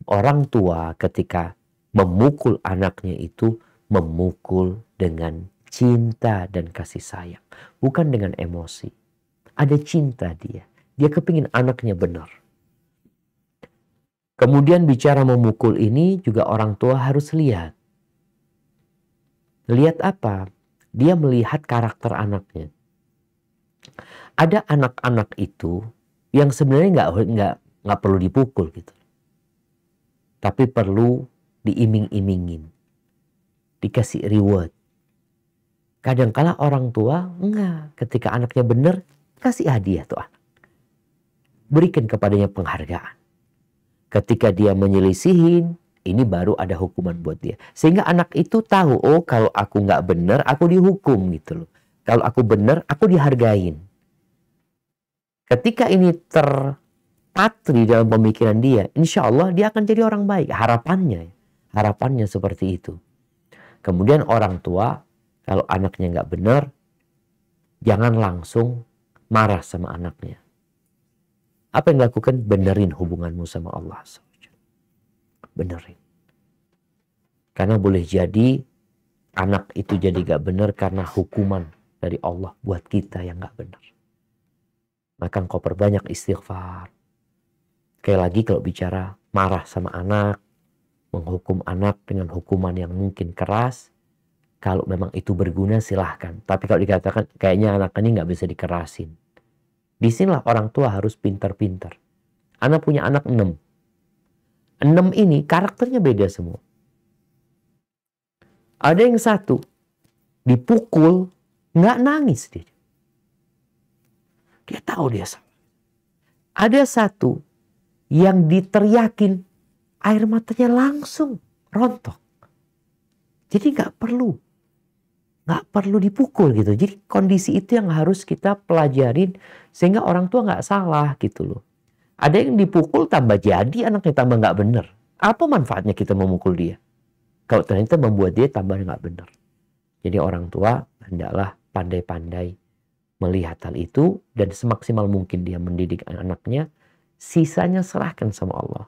Orang tua ketika memukul anaknya itu memukul dengan cinta dan kasih sayang. Bukan dengan emosi. Ada cinta dia. Dia kepingin anaknya benar. Kemudian bicara memukul ini juga orang tua harus lihat. Lihat apa? Dia melihat karakter anaknya. Ada anak-anak itu yang sebenarnya nggak perlu dipukul gitu, tapi perlu diiming-imingin, dikasih reward. Kadang-kala orang tua enggak, ketika anaknya benar kasih hadiah tuh anak, berikan kepadanya penghargaan. Ketika dia menyelisihin, ini baru ada hukuman buat dia, sehingga anak itu tahu, oh kalau aku nggak benar aku dihukum gitu loh, kalau aku benar aku dihargain. Ketika ini terpatri dalam pemikiran dia, insya Allah dia akan jadi orang baik. Harapannya seperti itu. Kemudian orang tua, kalau anaknya nggak benar, jangan langsung marah sama anaknya. Apa yang dilakukan? Benerin hubunganmu sama Allah. Benerin. Karena boleh jadi anak itu jadi nggak benar karena hukuman dari Allah buat kita yang nggak benar. Maka engkau perbanyak istighfar. Sekali lagi kalau bicara marah sama anak, menghukum anak dengan hukuman yang mungkin keras, kalau memang itu berguna silahkan. Tapi kalau dikatakan kayaknya anak ini nggak bisa dikerasin. Disinilah orang tua harus pintar-pintar. Anak punya anak 6. 6 ini karakternya beda semua. Ada yang 1, dipukul, nggak nangis dia. Dia tahu dia salah. Ada 1 yang diteriakin, air matanya langsung rontok. Jadi nggak perlu dipukul gitu. Jadi kondisi itu yang harus kita pelajarin sehingga orang tua nggak salah gitu loh. Ada yang dipukul tambah jadi anaknya tambah nggak benar. Apa manfaatnya kita memukul dia? Kalau ternyata membuat dia tambah nggak benar. Jadi orang tua hendaklah pandai-pandai melihat hal itu dan semaksimal mungkin dia mendidik anaknya, sisanya serahkan sama Allah.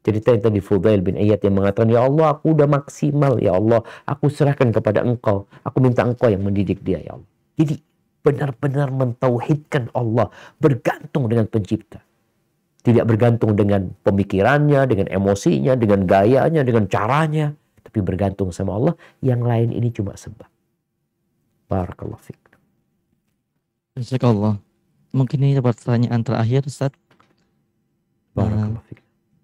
Cerita yang tadi Fudail bin Iyad yang mengatakan, ya Allah aku udah maksimal, ya Allah aku serahkan kepada engkau, aku minta engkau yang mendidik dia ya Allah. Jadi benar-benar mentauhidkan Allah, bergantung dengan pencipta. Tidak bergantung dengan pemikirannya, dengan emosinya, dengan gayanya, dengan caranya, tapi bergantung sama Allah, yang lain ini cuma sebab. Barakallahu fiik. Jazakallah. Mungkin ini pertanyaan terakhir, Ustaz.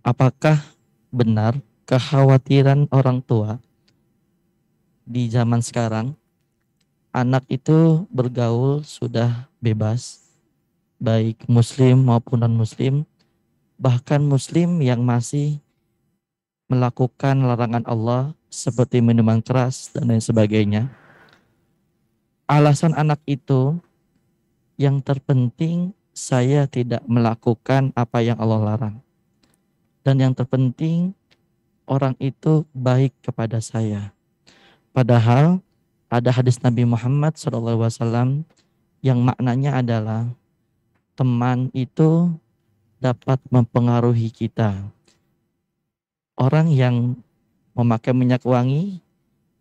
apakah benar kekhawatiran orang tua di zaman sekarang, anak itu bergaul sudah bebas, baik muslim maupun non-muslim, bahkan muslim yang masih melakukan larangan Allah seperti minuman keras dan lain sebagainya. Alasan anak itu yang terpenting saya tidak melakukan apa yang Allah larang. Dan yang terpenting orang itu baik kepada saya. Padahal ada hadis Nabi Muhammad SAW yang maknanya adalah teman itu dapat mempengaruhi kita. Orang yang memakai minyak wangi,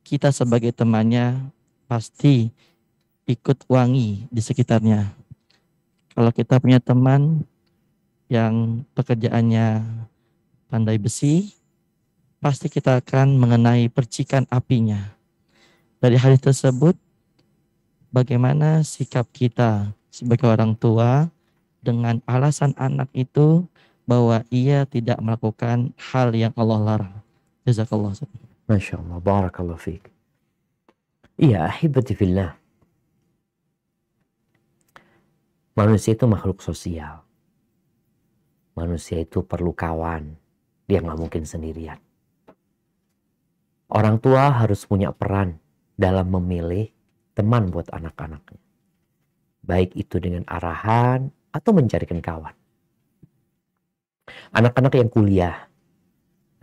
kita sebagai temannya pasti ikut wangi di sekitarnya. Kalau kita punya teman yang pekerjaannya pandai besi, pasti kita akan mengenai percikan apinya. Dari hadis tersebut, bagaimana sikap kita sebagai orang tua dengan alasan anak itu bahwa ia tidak melakukan hal yang Allah larang. Jazakallah. Masya Allah, barakallahu fiik. Iya, ahibati fillah. Manusia itu makhluk sosial. Manusia itu perlu kawan. Dia nggak mungkin sendirian. Orang tua harus punya peran dalam memilih teman buat anak-anaknya. Baik itu dengan arahan atau mencarikan kawan. Anak-anak yang kuliah.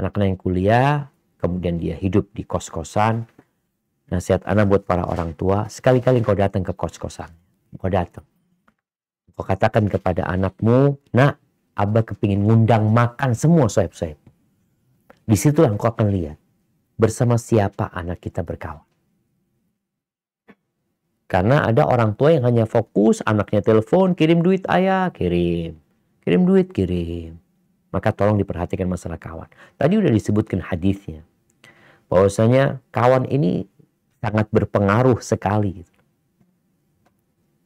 Anak-anak yang kuliah, kemudian dia hidup di kos-kosan. Nasihat anak buat para orang tua, sekali-kali engkau datang ke kos-kosan. Engkau datang. Kau katakan kepada anakmu, nak, abah kepingin ngundang makan semua sohib-sohib. Disitulah engkau akan lihat bersama siapa anak kita berkawan. Karena ada orang tua yang hanya fokus, anaknya telepon, kirim duit ayah, kirim. Kirim duit, kirim. Maka tolong diperhatikan masalah kawan. Tadi udah disebutkan hadisnya. Bahwasanya kawan ini sangat berpengaruh sekali.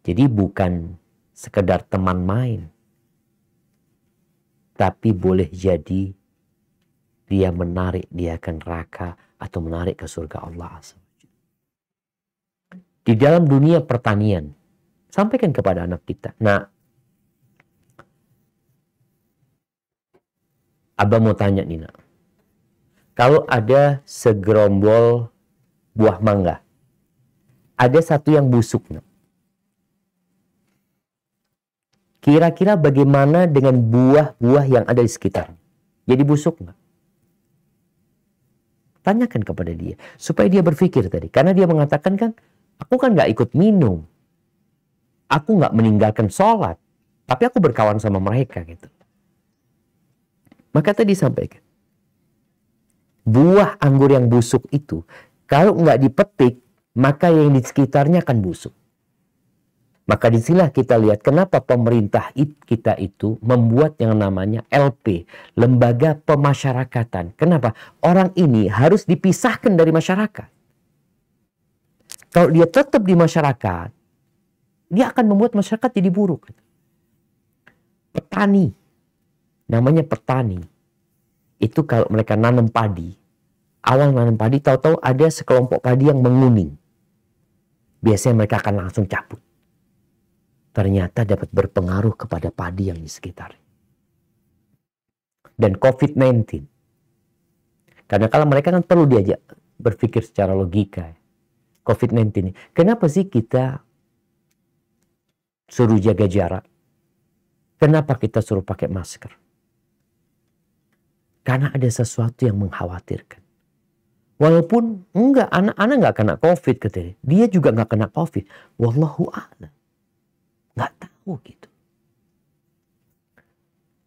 Jadi bukan sekedar teman main, tapi boleh jadi dia menarik dia ke neraka atau menarik ke surga Allah. Di dalam dunia pertanian, sampaikan kepada anak kita. Nah, abah mau tanya nih, nak. Kalau ada segerombol buah mangga, ada satu yang busuk, nak. Kira-kira bagaimana dengan buah-buah yang ada di sekitar? Jadi busuk nggak? Tanyakan kepada dia. Supaya dia berpikir tadi. Karena dia mengatakan kan, aku kan nggak ikut minum. Aku nggak meninggalkan sholat. Tapi aku berkawan sama mereka gitu. Maka tadi disampaikan. Buah anggur yang busuk itu, kalau nggak dipetik, maka yang di sekitarnya akan busuk. Maka disinilah kita lihat kenapa pemerintah kita itu membuat yang namanya LP, Lembaga Pemasyarakatan. Kenapa? Orang ini harus dipisahkan dari masyarakat. Kalau dia tetap di masyarakat, dia akan membuat masyarakat jadi buruk. Petani, namanya petani. Itu kalau mereka nanam padi, awal nanam padi, tahu-tahu ada sekelompok padi yang menguning. Biasanya mereka akan langsung cabut. Ternyata dapat berpengaruh kepada padi yang di sekitar. Dan COVID-19. Karena kalau mereka kan perlu diajak berpikir secara logika. COVID-19 ini. Kenapa sih kita suruh jaga jarak? Kenapa kita suruh pakai masker? Karena ada sesuatu yang mengkhawatirkan. Walaupun enggak, anak-anak enggak kena COVID katanya. Dia juga enggak kena COVID. Wallahu a'lam. Nggak tahu gitu.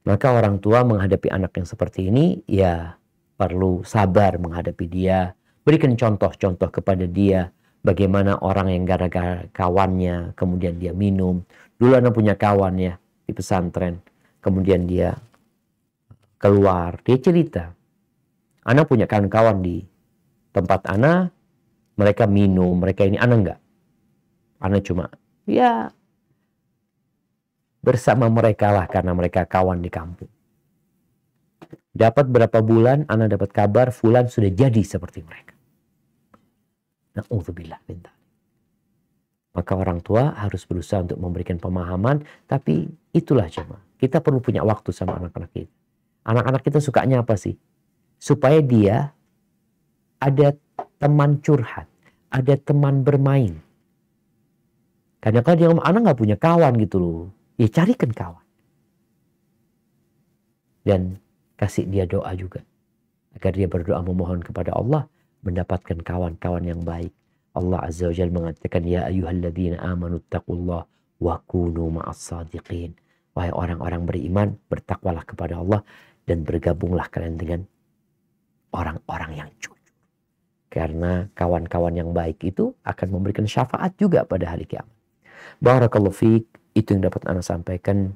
Maka orang tua menghadapi anak yang seperti ini, ya perlu sabar menghadapi dia. Berikan contoh-contoh kepada dia. Bagaimana orang yang gara-gara kawannya, kemudian dia minum. Dulu anak punya kawan ya, di pesantren. Kemudian dia keluar, dia cerita. Anak punya kawan-kawan di tempat anak, mereka minum, mereka ini, anak enggak. Anak cuma, ya bersama mereka lah karena mereka kawan di kampung. Dapat berapa bulan, ana dapat kabar fulan sudah jadi seperti mereka. Na'udzubillah min dzalik. Maka orang tua harus berusaha untuk memberikan pemahaman, tapi itulah jemaah. Kita perlu punya waktu sama anak-anak kita. Anak-anak kita sukanya apa sih? Supaya dia ada teman curhat, ada teman bermain. Kadang-kadang dia ngomong, anak nggak punya kawan gitu loh. Ya carikan kawan. Dan kasih dia doa juga. Agar dia berdoa memohon kepada Allah, mendapatkan kawan-kawan yang baik. Allah Azza wa Jalla mengatakan, ya ayyuhalladzina amanu taqullah wa kunu ma'as sadiqin. Wahai orang-orang beriman, bertakwalah kepada Allah dan bergabunglah kalian dengan orang-orang yang jujur. Karena kawan-kawan yang baik itu akan memberikan syafaat juga pada hari kiamat. Barakallahu fiik, itu yang dapat Ana sampaikan.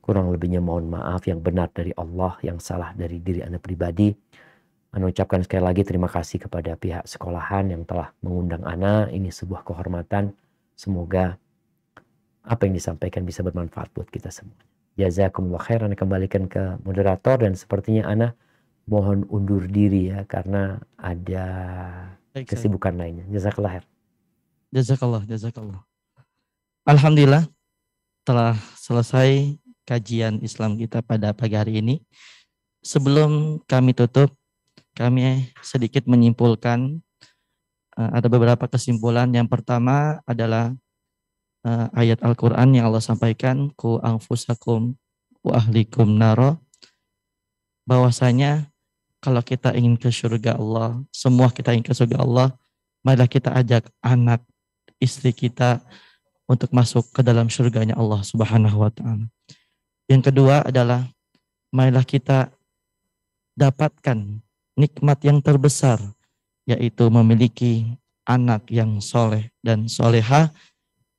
Kurang lebihnya mohon maaf, yang benar dari Allah, yang salah dari diri Ana pribadi. Ana ucapkan sekali lagi terima kasih kepada pihak sekolahan yang telah mengundang Ana. Ini sebuah kehormatan. Semoga apa yang disampaikan bisa bermanfaat buat kita semua. Jazakumullah khair. Ana kembalikan ke moderator dan sepertinya Ana mohon undur diri ya karena ada kesibukan lainnya. Jazakallah khair. Jazakallah. Alhamdulillah telah selesai kajian Islam kita pada pagi hari ini. Sebelum kami tutup, kami sedikit menyimpulkan ada beberapa kesimpulan. Yang pertama adalah ayat Al-Quran yang Allah sampaikan, ku anfusakum wa ahlikum naro, bahwasanya kalau kita ingin ke surga Allah, semua kita ingin ke surga Allah, marilah kita ajak anak, istri kita untuk masuk ke dalam surganya Allah Subhanahu wa Ta'ala. Yang kedua adalah marilah kita dapatkan nikmat yang terbesar, yaitu memiliki anak yang soleh dan soleha.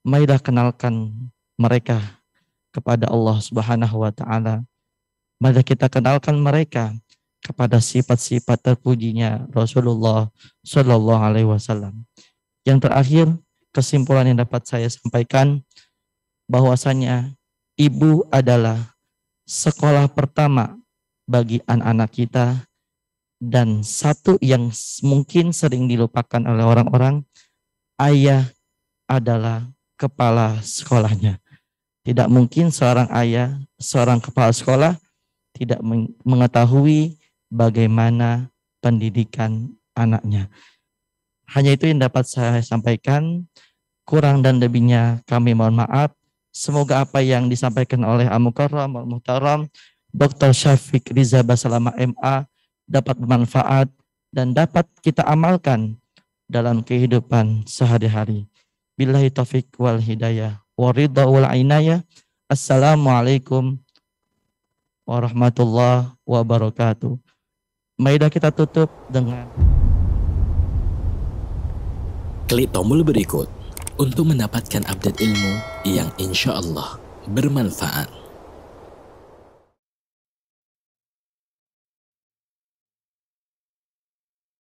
Marilah kenalkan mereka kepada Allah Subhanahu wa Ta'ala. Marilah kita kenalkan mereka kepada sifat-sifat terpujinya Rasulullah Shallallahu Alaihi Wasallam. Yang terakhir, kesimpulan yang dapat saya sampaikan bahwasanya ibu adalah sekolah pertama bagi anak-anak kita, dan satu yang mungkin sering dilupakan oleh orang-orang, ayah adalah kepala sekolahnya. Tidak mungkin seorang ayah, seorang kepala sekolah tidak mengetahui bagaimana pendidikan anaknya. Hanya itu yang dapat saya sampaikan. Kurang dan lebihnya kami mohon maaf. Semoga apa yang disampaikan oleh Al-Mukarram, Al-Muhtaram, Dr. Syafiq Riza Basalama MA dapat bermanfaat dan dapat kita amalkan dalam kehidupan sehari-hari. Billahi taufiq wal hidayah wa ridha wal inayah. Assalamualaikum warahmatullahi wabarakatuh. Marilah kita tutup dengan klik tombol berikut untuk mendapatkan update ilmu yang insya Allah bermanfaat.